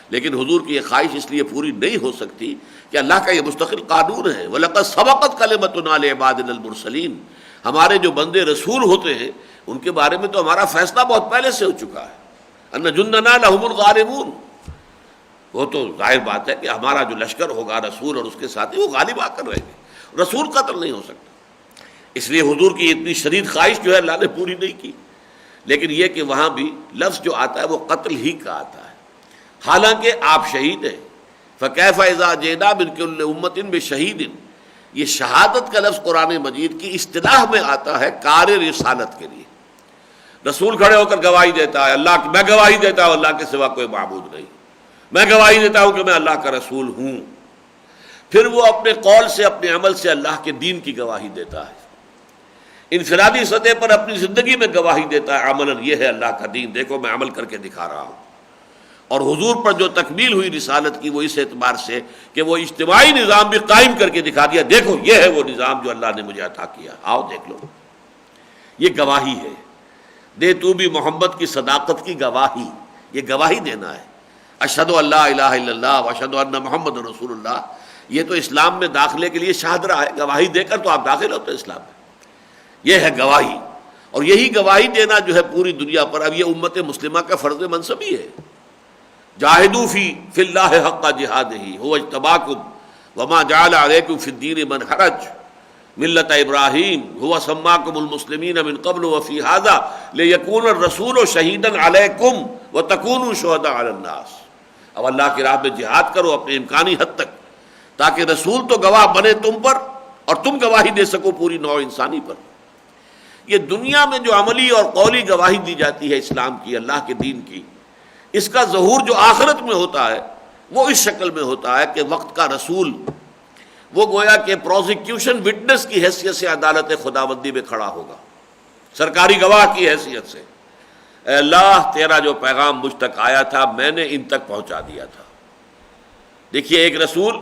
لیکن حضور کی یہ خواہش اس لیے پوری نہیں ہو سکتی کہ اللہ کا یہ مستقل قانون ہے، وَلَقَدْ سَبَقَتْ كَلِمَتُنَا لِعِبَادِنَا الْمُرْسَلِينَ، ہمارے جو بندے رسول ہوتے ہیں ان کے بارے میں تو ہمارا فیصلہ بہت پہلے سے ہو چکا ہے، ان جندنا لهم الغالبون، وہ تو ظاہر بات ہے کہ ہمارا جو لشکر ہوگا رسول اور اس کے ساتھی وہ غالب آ کر رہیں گے، رسول قتل نہیں ہو سکتا۔ اس لیے حضور کی اتنی شدید خواہش جو ہے اللہ نے پوری نہیں کی، لیکن یہ کہ وہاں بھی لفظ جو آتا ہے وہ قتل ہی کا آتا ہے، حالانکہ آپ شہید ہیں۔ فَكَيْفَ إِذَا جِئْنَا مِن كُلِّ أُمَّةٍ بِشَهِيدٍ، یہ شہادت کا لفظ قرآن مجید کی اصطلاح میں آتا ہے کار رسالت کے لیے۔ رسول کھڑے ہو کر گواہی دیتا ہے، اللہ میں گواہی دیتا ہوں اللہ کے سوا کوئی معبود نہیں، میں گواہی دیتا ہوں کہ میں اللہ کا رسول ہوں، پھر وہ اپنے قول سے اپنے عمل سے اللہ کے دین کی گواہی دیتا ہے، انفرادی سطح پر اپنی زندگی میں گواہی دیتا ہے عملاً یہ ہے اللہ کا دین، دیکھو میں عمل کر کے دکھا رہا ہوں۔ اور حضور پر جو تکمیل ہوئی رسالت کی وہ اس اعتبار سے کہ وہ اجتماعی نظام بھی قائم کر کے دکھا دیا، دیکھو یہ ہے وہ نظام جو اللہ نے مجھے عطا کیا، آؤ دیکھ لو، یہ گواہی ہے۔ دے تو بھی محمد کی صداقت کی گواہی، یہ گواہی دینا ہے، اشہد ان لا الہ الا اللہ واشہد ان محمد رسول اللہ، یہ تو اسلام میں داخلے کے لیے شاہدرہ ہے، گواہی دے کر تو آپ داخل ہوتے اسلام میں، یہ ہے گواہی۔ اور یہی گواہی دینا جو ہے پوری دنیا پر اب یہ امت مسلمہ کا فرض منصبی ہے۔ جاہدوا فی اللہ حق جہادہ هو اجتباکم وما جعل علیکم فی الدین من حرج ملت ابراہیم هو سماکم المسلمین من قبل وفی ھذا لیکون الرسول شہیدا علیکم وتکونوا شہداء علی الناس۔ اب اللہ کی راہ میں جہاد کرو اپنے امکانی حد تک، تاکہ رسول تو گواہ بنے تم پر اور تم گواہی دے سکو پوری نوع انسانی پر۔ یہ دنیا میں جو عملی اور قولی گواہی دی جاتی ہے اسلام کی، اللہ کے دین کی، اس کا ظہور جو آخرت میں ہوتا ہے وہ اس شکل میں ہوتا ہے کہ وقت کا رسول وہ گویا کہ پروزیکیوشن وٹنس کی حیثیت سے عدالت خداوندی میں کھڑا ہوگا، سرکاری گواہ کی حیثیت سے، اے اللہ تیرا جو پیغام مجھ تک آیا تھا میں نے ان تک پہنچا دیا تھا۔ دیکھیے ایک رسول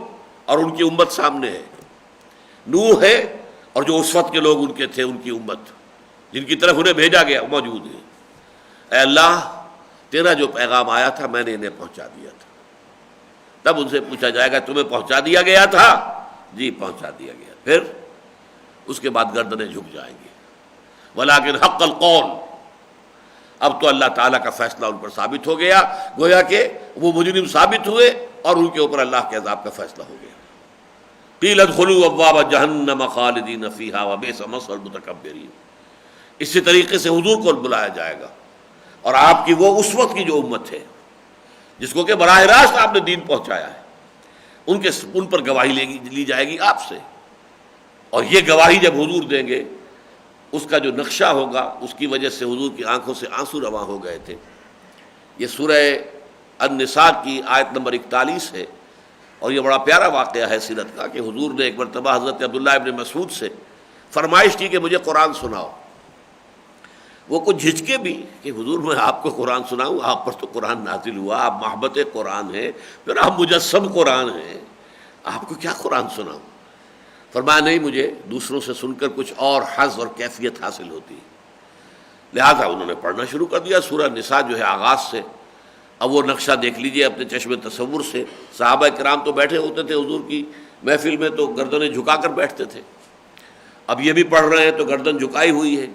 اور ان کی امت سامنے ہے، نوح ہے اور جو اس وقت کے لوگ ان کے تھے ان کی امت جن کی طرف انہیں بھیجا گیا موجود ہے، اے اللہ تیرا جو پیغام آیا تھا میں نے انہیں پہنچا دیا تھا۔ تب ان سے پوچھا جائے گا تمہیں پہنچا دیا گیا تھا؟ جی پہنچا دیا گیا۔ پھر اس کے بعد گردنیں جھک جائیں گی، ولیکن حق القول، اب تو اللہ تعالیٰ کا فیصلہ ان پر ثابت ہو گیا، گویا کہ وہ مجرم ثابت ہوئے اور ان کے اوپر اللہ کے عذاب کا فیصلہ ہو گیا۔ قیل ادخلوا ابواب جہنم خالدین فیہا وبئس مثوى المتکبرین، اسی طریقے سے حضور کو بلایا جائے گا اور آپ کی وہ اس وقت کی جو امت ہے جس کو کہ براہ راست آپ نے دین پہنچایا ہے، ان پر گواہی لی جائے گی آپ سے، اور یہ گواہی جب حضور دیں گے اس کا جو نقشہ ہوگا اس کی وجہ سے حضور کی آنکھوں سے آنسو رواں ہو گئے تھے۔ یہ سورہ النساء کی آیت نمبر 41 ہے، اور یہ بڑا پیارا واقعہ ہے سیرت کا کہ حضور نے ایک مرتبہ حضرت عبداللہ ابن مسعود سے فرمائش کی کہ مجھے قرآن سناؤ۔ وہ کچھ جھجکے بھی کہ حضور میں آپ کو قرآن سناؤں، آپ پر تو قرآن نازل ہوا، آپ محبت قرآن ہیں، پھر آپ مجسم قرآن ہیں، آپ کو کیا قرآن سناؤں؟ فرمایا نہیں، مجھے دوسروں سے سن کر کچھ اور حظ اور کیفیت حاصل ہوتی ہے۔ لہٰذا انہوں نے پڑھنا شروع کر دیا سورہ نساء جو ہے آغاز سے۔ اب وہ نقشہ دیکھ لیجئے اپنے چشم تصور سے، صحابہ کرام تو بیٹھے ہوتے تھے حضور کی محفل میں تو گردنیں جھکا کر بیٹھتے تھے، اب یہ بھی پڑھ رہے ہیں تو گردن جھکائی ہوئی ہے۔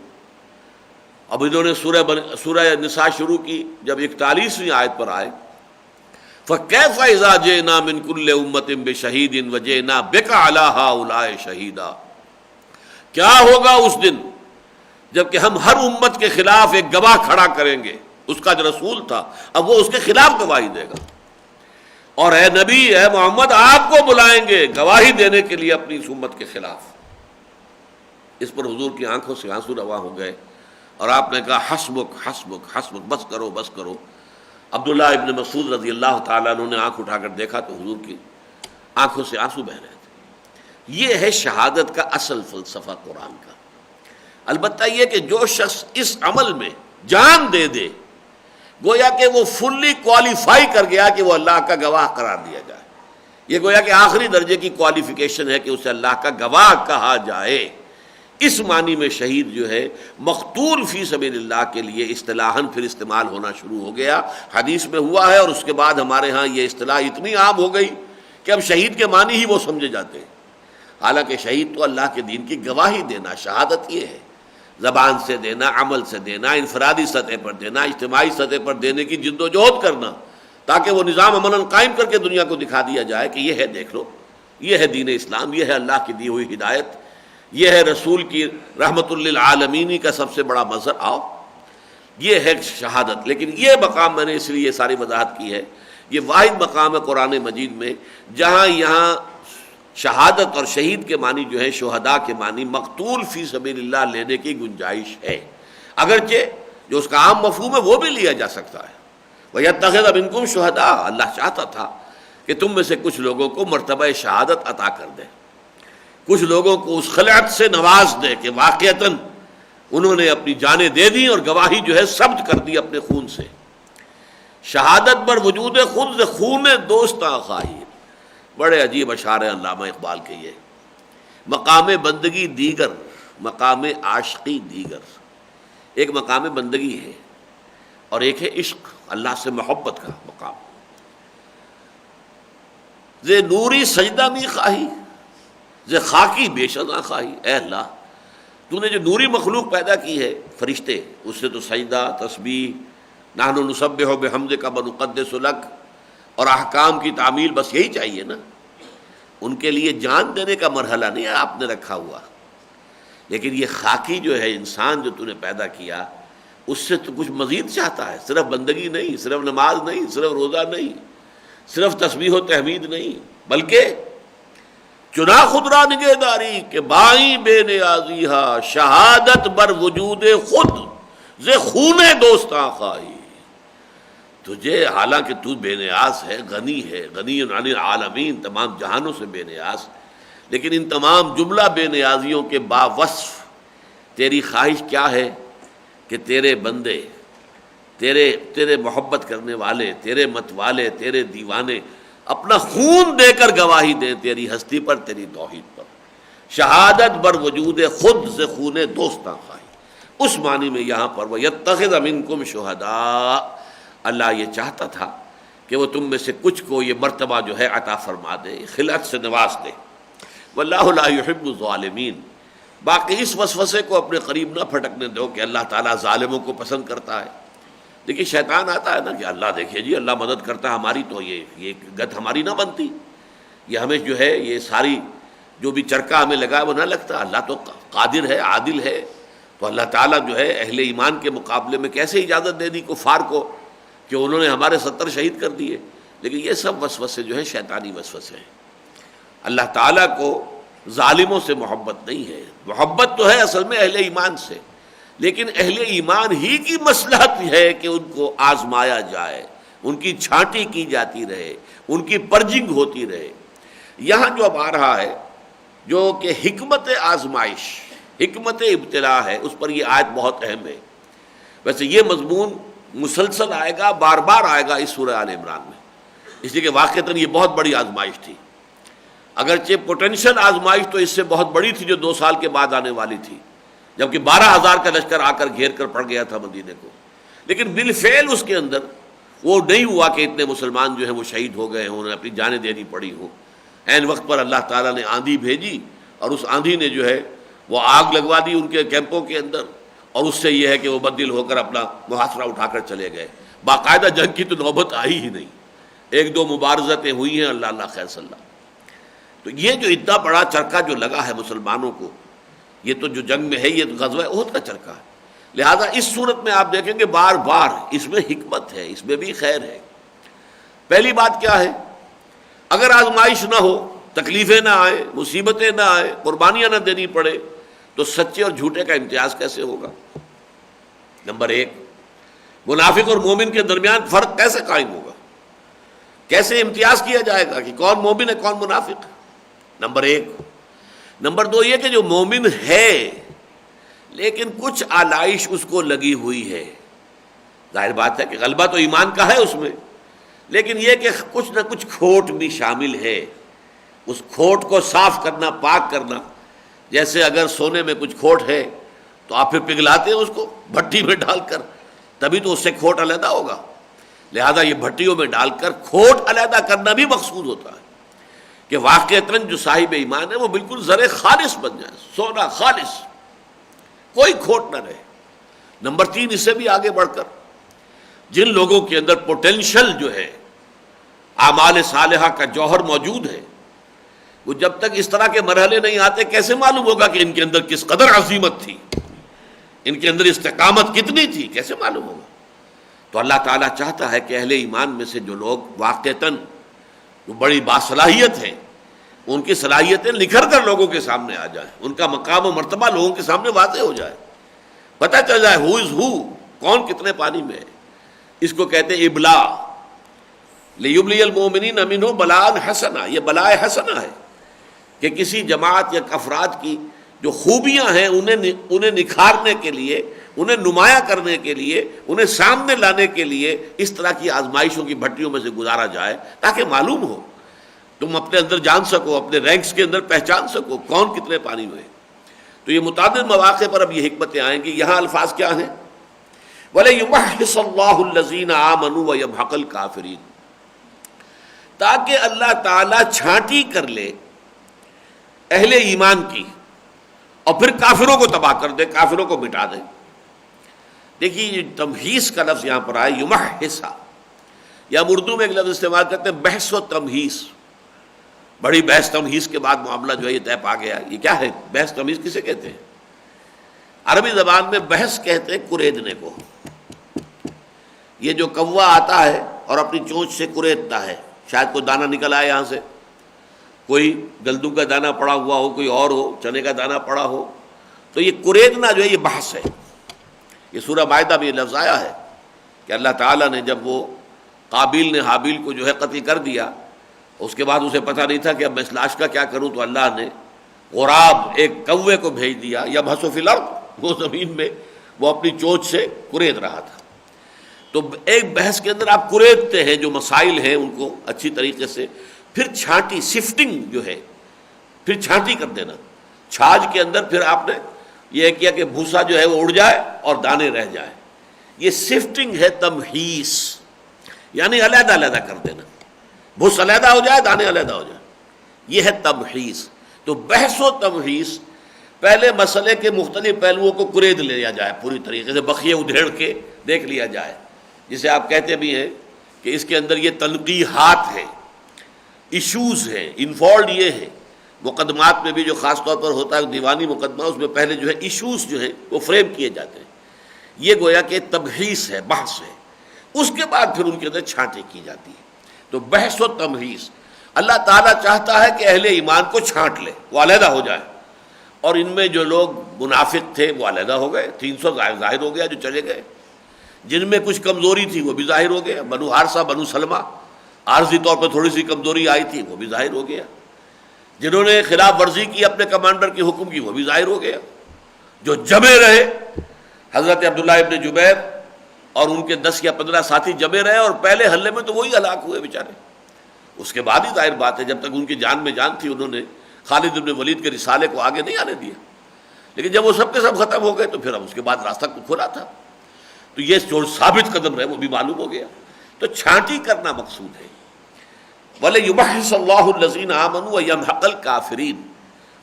اب انہوں نے سورہ نساء شروع کی، جب 41ویں آیت پر آئے فَكَيْفَ إِذَا جِئْنَا مِن كُلِّ أُمَّةٍ بِشَهِيدٍ وَجِئْنَا بِكَ عَلَىٰ هَٰؤُلَاءِ شَهِيدًا، کیا ہوگا اس دن جب کہ ہم ہر امت کے خلاف ایک گواہ کھڑا کریں گے، اس کا جو رسول تھا اب وہ اس کے خلاف گواہی دے گا، اور اے نبی اے محمد آپ کو بلائیں گے گواہی دینے کے لیے اپنی اس امت کے خلاف۔ اس پر حضور کی آنکھوں سے آنسو رواں ہو گئے اور آپ نے کہا حسبک حسبک حسبک، بس کرو بس کرو۔ عبداللہ ابن مسعود رضی اللہ تعالیٰ عنہ نے آنکھ اٹھا کر دیکھا تو حضور کی آنکھوں سے آنسو بہ رہے تھے۔ یہ ہے شہادت کا اصل فلسفہ قرآن کا۔ البتہ یہ کہ جو شخص اس عمل میں جان دے دے، گویا کہ وہ فلی کوالیفائی کر گیا کہ وہ اللہ کا گواہ قرار دیا جائے، یہ گویا کہ آخری درجے کی کوالیفیکیشن ہے کہ اسے اللہ کا گواہ کہا جائے۔ اس معنی میں شہید جو ہے مقتول فی سبیل اللہ کے لیے اصطلاحاً پھر استعمال ہونا شروع ہو گیا. حدیث میں ہوا ہے اور اس کے بعد ہمارے ہاں یہ اصطلاح اتنی عام ہو گئی کہ اب شہید کے معنی ہی وہ سمجھے جاتے ہیں. حالانکہ شہید تو اللہ کے دین کی گواہی دینا، شہادت یہ ہے، زبان سے دینا، عمل سے دینا، انفرادی سطح پر دینا، اجتماعی سطح پر دینے کی جد و جہد کرنا، تاکہ وہ نظام عملاً قائم کر کے دنیا کو دکھا دیا جائے کہ یہ ہے، دیکھ لو، یہ ہے دین اسلام، یہ ہے اللہ کی دی ہوئی ہدایت، یہ ہے رسول کی رحمت للعالمین کا سب سے بڑا مظہر. آؤ، یہ ہے شہادت. لیکن یہ مقام میں نے اس لیے یہ ساری وضاحت کی ہے، یہ واحد مقام ہے قرآن مجید میں جہاں یہاں شہادت اور شہید کے معنی جو ہے، شہداء کے معنی مقتول فی سبیل اللہ لینے کی گنجائش ہے، اگرچہ جو اس کا عام مفہوم ہے وہ بھی لیا جا سکتا ہے. وَيَتَّخِذَ مِنْكُمْ شُهَدَاءَ، اللہ چاہتا تھا کہ تم میں سے کچھ لوگوں کو مرتبہ شہادت عطا کر دے، کچھ لوگوں کو اس خلعت سے نواز دے کہ واقعتاً انہوں نے اپنی جانیں دے دی اور گواہی جو ہے ثبت کر دی اپنے خون سے. شہادت بر وجود خود خون دوستاں خواہی، بڑے عجیب اشعار ہیں علامہ اقبال کے. یہ مقام بندگی دیگر، مقام عاشقی دیگر. ایک مقام بندگی ہے اور ایک ہے عشق، اللہ سے محبت کا مقام. زے نوری سجدہ می خواہی، زے خاکی بے شذا خواہی. اے اللہ، تو نے جو نوری مخلوق پیدا کی ہے، فرشتے، اس سے تو سجدہ، تسبیح، نحن نسبح بحمدک ونقدس لک اور احکام کی تعمیل، بس یہی چاہیے نا. ان کے لیے جان دینے کا مرحلہ نہیں ہے آپ نے رکھا ہوا. لیکن یہ خاکی جو ہے انسان جو تو نے پیدا کیا، اس سے تو کچھ مزید چاہتا ہے. صرف بندگی نہیں، صرف نماز نہیں، صرف روزہ نہیں، صرف تسبیح و تحمید نہیں، بلکہ چنا خود را نگہداری کہ بائیں بے نیازی ہا، شہادت بر وجود خود ز خون دوستاں خواہی. تجھے حالانکہ تو بے نیاز ہے، غنی ہے، غنی عن العالمین، تمام جہانوں سے بے نیاز، لیکن ان تمام جملہ بے نیازیوں کے باوصف تیری خواہش کیا ہے کہ تیرے بندے، تیرے محبت کرنے والے، تیرے مت والے، تیرے دیوانے اپنا خون دے کر گواہی دیں تیری ہستی پر، تیری توحید پر. شہادت بر وجود خود سے خون دوستاں خواہی. اس معنی میں یہاں پر وَيَتَّخِذَ مِنْكُمْ شُهَدَاءَ، اللہ یہ چاہتا تھا کہ وہ تم میں سے کچھ کو یہ مرتبہ جو ہے عطا فرما دے، خلعت سے نواز دے. وَاللَّهُ لَا يُحِبُّ الظَّالِمِينَ. باقی اس وسوسے کو اپنے قریب نہ پھٹکنے دو کہ اللہ تعالیٰ ظالموں کو پسند کرتا ہے. دیکھیے شیطان آتا ہے نا کہ اللہ دیکھیے جی اللہ مدد کرتا ہے ہماری، تو یہ گت ہماری نہ بنتی، یہ ہمیں جو ہے یہ ساری جو بھی چرکہ ہمیں لگا ہے وہ نہ لگتا. اللہ تو قادر ہے، عادل ہے، تو اللہ تعالیٰ جو ہے اہل ایمان کے مقابلے میں کیسے اجازت دے دی کفار کو کہ انہوں نے ہمارے 70 شہید کر دیے. لیکن یہ سب وسوسے جو ہیں شیطانی وسوسے ہیں. اللہ تعالیٰ کو ظالموں سے محبت نہیں ہے، محبت تو ہے اصل میں اہل ایمان سے، لیکن اہل ایمان ہی کی مصلحت ہے کہ ان کو آزمایا جائے، ان کی چھانٹی کی جاتی رہے، ان کی پرجنگ ہوتی رہے. یہاں جو اب آ رہا ہے جو کہ حکمت آزمائش، حکمت ابتلاء ہے، اس پر یہ آیت بہت اہم ہے. ویسے یہ مضمون مسلسل آئے گا، بار بار آئے گا اس سورہ آل عمران میں، اس لیے کہ واقعتاً یہ بہت بڑی آزمائش تھی. اگرچہ پوٹینشل آزمائش تو اس سے بہت بڑی تھی جو 2 سال کے بعد آنے والی تھی، جبکہ 12,000 کا لشکر آ کر گھیر کر پڑ گیا تھا مدینے کو. لیکن بالفعل اس کے اندر وہ نہیں ہوا کہ اتنے مسلمان جو ہیں وہ شہید ہو گئے ہوں، انہیں اپنی جانیں دینی پڑی ہوں. عین وقت پر اللہ تعالیٰ نے آندھی بھیجی اور اس آندھی نے جو ہے وہ آگ لگوا دی ان کے کیمپوں کے اندر، اور اس سے یہ ہے کہ وہ بدل ہو کر اپنا محاصرہ اٹھا کر چلے گئے. باقاعدہ جنگ کی تو نوبت آئی ہی نہیں، 1-2 مبارزتیں ہوئی ہیں، اللہ خیر صلی اللہ. تو یہ جو اتنا بڑا چرکا جو لگا ہے مسلمانوں کو، یہ تو جو جنگ میں ہے یہ غزوہ احد کا چرکا ہے. لہذا اس صورت میں آپ دیکھیں گے بار بار اس میں حکمت ہے، اس میں بھی خیر ہے. پہلی بات کیا ہے، اگر آزمائش نہ ہو، تکلیفیں نہ آئیں، مصیبتیں نہ آئیں، قربانیاں نہ دینی پڑے، تو سچے اور جھوٹے کا امتیاز کیسے ہوگا؟ نمبر 1، منافق اور مومن کے درمیان فرق کیسے قائم ہوگا؟ کیسے امتیاز کیا جائے گا کہ کون مومن ہے کون منافق؟ نمبر 1. نمبر 2 یہ کہ جو مومن ہے لیکن کچھ آلائش اس کو لگی ہوئی ہے، ظاہر بات ہے کہ غلبہ تو ایمان کا ہے اس میں، لیکن یہ کہ کچھ نہ کچھ کھوٹ بھی شامل ہے. اس کھوٹ کو صاف کرنا، پاک کرنا، جیسے اگر سونے میں کچھ کھوٹ ہے تو آپ پھر پگھلاتے ہیں اس کو بھٹی میں ڈال کر، تبھی تو اس سے کھوٹ علیحدہ ہوگا. لہذا یہ بھٹیوں میں ڈال کر کھوٹ علیحدہ کرنا بھی مقصود ہوتا ہے کہ واقعتاً جو صاحب ایمان ہے وہ بالکل زر خالص بن جائے، سونا خالص، کوئی کھوٹ نہ رہے. نمبر 3، اس سے بھی آگے بڑھ کر جن لوگوں کے اندر پوٹینشل جو ہے اعمال صالحہ کا جوہر موجود ہے، وہ جب تک اس طرح کے مرحلے نہیں آتے کیسے معلوم ہوگا کہ ان کے اندر کس قدر عظیمت تھی، ان کے اندر استقامت کتنی تھی، کیسے معلوم ہوگا؟ تو اللہ تعالیٰ چاہتا ہے کہ اہل ایمان میں سے جو لوگ واقعتاً بڑی باصلاحیت ہیں، ان کی صلاحیتیں نکھر کر لوگوں کے سامنے آ جائیں، ان کا مقام و مرتبہ لوگوں کے سامنے واضح ہو جائے، پتہ چل جائے ہو از ہو، کون کتنے پانی میں ہے. اس کو کہتے ہیں ابلا. لیبلی المؤمنین منہ بلاء حسنہ، یہ بلاء حسنہ ہے کہ کسی جماعت یا افراد کی جو خوبیاں ہیں انہیں نکھارنے کے لیے، انہیں نمایاں کرنے کے لیے، انہیں سامنے لانے کے لیے اس طرح کی آزمائشوں کی بھٹیوں میں سے گزارا جائے تاکہ معلوم ہو، تم اپنے اندر جان سکو، اپنے رینکس کے اندر پہچان سکو کون کتنے پانی میں ہے. تو یہ متعدد مواقع پر اب یہ حکمتیں آئیں گی. یہاں الفاظ کیا ہیں؟ وَلَيُمَحِّصَ اللَّهُ الَّذِينَ آمَنُوا وَيَمْحَقَ الْكَافِرِينَ، تاکہ اللہ تعالیٰ چھانٹی کر لے اہل ایمان کی اور پھر کافروں کو تباہ کر دے، کافروں کو مٹا دے. دیکھیے یہ تمحیص کا لفظ یہاں پر آیا، یمحصا، یا اردو میں ایک لفظ استعمال کرتے ہیں بحث و تمحیص. بڑی بحث تمحیص کے بعد معاملہ جو ہے یہ طے پا گیا. یہ کیا ہے بحث تمحیص کسے کہتے ہیں؟ عربی زبان میں بحث کہتے ہیں کریدنے کو. یہ جو کوا آتا ہے اور اپنی چونچ سے کریدتا ہے، شاید کوئی دانہ نکل آئے یہاں سے، کوئی گلدوں کا دانہ پڑا ہوا ہو، کوئی اور ہو، چنے کا دانہ پڑا ہو، تو یہ کریدنا جو ہے یہ بحث ہے. یہ سورہ مائدہ میں یہ لفظ آیا ہے کہ اللہ تعالیٰ نے جب وہ قابیل نے حابیل کو جو ہے قتل کر دیا، اس کے بعد اسے پتہ نہیں تھا کہ اب میں اس لاش کا کیا کروں، تو اللہ نے غراب ایک کوے کو بھیج دیا، یبحث فی الارض، وہ زمین میں وہ اپنی چونچ سے کرید رہا تھا. تو ایک بحث کے اندر آپ کریدتے ہیں جو مسائل ہیں ان کو اچھی طریقے سے، پھر چھانٹی سفٹنگ جو ہے، پھر چھانٹی کر دینا. چھاج کے اندر پھر آپ نے یہ کیا کہ بھوسا جو ہے وہ اڑ جائے اور دانے رہ جائیں. یہ سفٹنگ ہے تمحیص، یعنی علیحدہ علیحدہ کر دینا، بھوس علیحدہ ہو جائے، دانے علیحدہ ہو جائے، یہ ہے تمحیص. تو بحث و تمحیص، پہلے مسئلے کے مختلف پہلوؤں کو کرید لیا جائے، پوری طریقے سے بخیے ادھیڑ کے دیکھ لیا جائے، جسے آپ کہتے بھی ہیں کہ اس کے اندر یہ تنقیحات ہیں، ایشوز ہیں، انفالوڈ یہ ہے. مقدمات میں بھی جو خاص طور پر ہوتا ہے دیوانی مقدمہ، اس میں پہلے جو ہے ایشوز جو ہیں وہ فریم کیے جاتے ہیں. یہ گویا کہ تبحیث ہے، بحث ہے. اس کے بعد پھر ان کے اندر چھانٹی کی جاتی ہے. تو بحث و تمحیص، اللہ تعالیٰ چاہتا ہے کہ اہل ایمان کو چھانٹ لے، وہ علیحدہ ہو جائے. اور ان میں جو لوگ منافق تھے وہ علیحدہ ہو گئے، 300 ظاہر ہو گیا جو چلے گئے. جن میں کچھ کمزوری تھی وہ بھی ظاہر ہو گیا، بنو حارثہ، بنو سلمہ، عارضی طور پر تھوڑی سی کمزوری آئی تھی وہ بھی ظاہر ہو گیا. جنہوں نے خلاف ورزی کی اپنے کمانڈر کے حکم کی وہ بھی ظاہر ہو گیا. جو جمے رہے، حضرت عبداللہ ابن جبیر اور ان کے 10 یا 15 ساتھی جمے رہے، اور پہلے حملے میں تو وہی ہلاک ہوئے بیچارے. اس کے بعد ہی ظاہر بات ہے جب تک ان کی جان میں جان تھی انہوں نے خالد ابن ولید کے رسالے کو آگے نہیں آنے دیا. لیکن جب وہ سب کے سب ختم ہو گئے تو پھر اب اس کے بعد راستہ کھلا تھا. تو یہ جو ثابت قدم رہے وہ بھی معلوم ہو گیا. تو چھانٹی کرنا مقصود ہے. وَلَيُمَحِّصَ اللَّهُ الَّذِينَ آمَنُوا وَيَمْحَقَ الْكَافِرِينَ.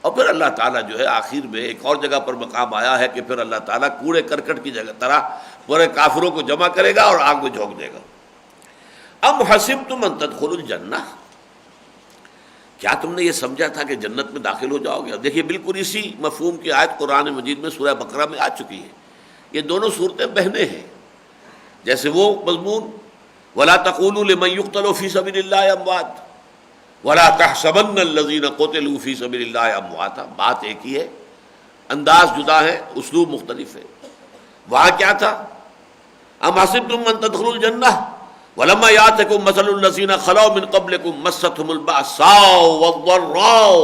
اور پھر اللہ تعالیٰ جو ہے آخر میں ایک اور جگہ پر مقام آیا ہے کہ پھر اللہ تعالیٰ کوڑے کرکٹ کی جگہ طرح پورے کافروں کو جمع کرے گا اور آگ میں جھونک دے گا. ام حسبتم ان تدخلوا الجنہ، کیا تم نے یہ سمجھا تھا کہ جنت میں داخل ہو جاؤ گے؟ دیکھیے بالکل اسی مفہوم کی آیت قرآن مجید میں سورہ بقرہ میں آ چکی ہے. یہ دونوں صورتیں بہنیں ہیں. جیسے وہ مضمون وَلَا تَقُولُوا لِمَنْ يُقْتَلُ فِي سَبِيلِ اللَّهِ أَمْوَاتٌ وَلَا تَحْسَبَنَّ الَّذِينَ قُتِلُوا فِي سَبِيلِ اللَّهِ أَمْوَاتًا، بات ایک ہی ہے، انداز جدا ہے، اسلوب مختلف ہے. وہاں کیا تھا؟ ام حسبتم ان تدخلوا الجنہ ولما يأتكم مثل الذين خلوا من قبلكم مستهم البأساء والضراء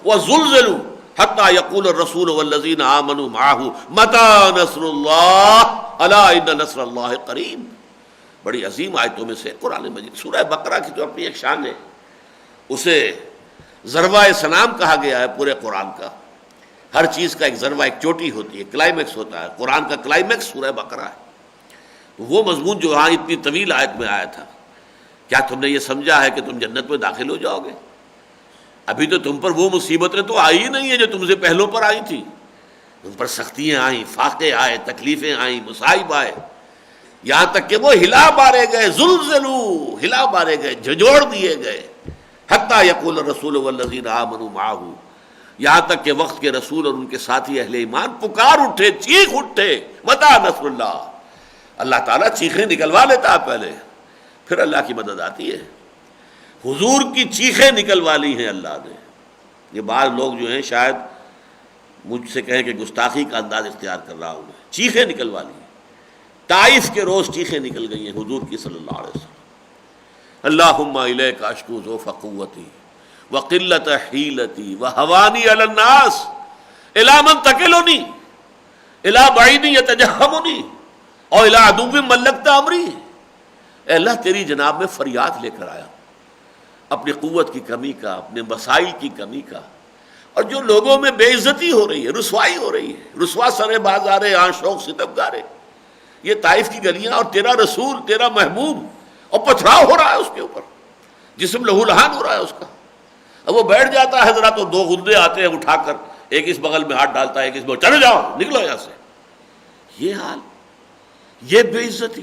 وزلزلوا حتى يقول الرسول والذين آمنوا معه متى نصر الله ألا إن نصر الله قريب. بڑی عظیم آیتوں میں سے قرآن مجید. سورہ بقرہ کی تو اپنی ایک شان ہے، اسے ضربہ سلام کہا گیا ہے پورے قرآن کا. ہر چیز کا ایک ذروہ، ایک چوٹی ہوتی ہے، کلائمیکس ہوتا ہے. قرآن کا کلائمیکس سورہ بقرہ ہے. تو وہ مضمون جو وہاں اتنی طویل آیت میں آیا تھا، کیا تم نے یہ سمجھا ہے کہ تم جنت میں داخل ہو جاؤ گے؟ ابھی تو تم پر وہ مصیبتیں تو آئی ہی نہیں ہیں جو تم سے پہلوں پر آئی تھی. تم پر سختیاں آئیں، فاقے آئے، تکلیفیں آئیں، مصائب آئے، یہاں تک کہ وہ ہلا مارے گئے، زلزلوا، ہلا مارے گئے، جھنجھوڑ دیے گئے. حتی یقول الرسول والذین آمنوا معہ، یہاں تک کہ وقت کے رسول اور ان کے ساتھی اہل ایمان پکار اٹھے، چیخ اٹھے، متی نصر اللہ. اللہ تعالیٰ چیخیں نکلوا لیتا ہے پہلے، پھر اللہ کی مدد آتی ہے. حضور کی چیخیں نکلوا لی ہیں اللہ نے. یہ بعض لوگ جو ہیں شاید مجھ سے کہیں کہ گستاخی کا انداز اختیار کر رہا ہوں میں، چیخیں نکلوا لی. طائف کے روز چیخیں نکل گئی ہیں حضور کی صلی اللہ علیہ وسلم. اللہم الیک اشکو ضعف قوتی وقلت حیلتی وہوانی علی الناس الی من تکلنی الی بعید یتجہمنی اور الی عدو ملکت امری. اے اللہ تیری جناب میں فریاد لے کر آیا اپنی قوت کی کمی کا، اپنے مسائل کی کمی کا، اور جو لوگوں میں بے عزتی ہو رہی ہے، رسوائی ہو رہی ہے، رسوا سرے بازارے آشوق ستمگارے، یہ طائف کی گلیاں، اور تیرا رسول، تیرا محبوب، اور پتھراؤ ہو رہا ہے اس کے اوپر، جسم لہو لہان ہو رہا ہے اس کا. اب وہ بیٹھ جاتا ہے ذرا تو دو غندے آتے ہیں اٹھا کر، ایک اس بغل میں ہاتھ ڈالتا ہے، ایک اس میں، چلے جاؤ نکلو یہاں سے. یہ حال، یہ بے عزتی،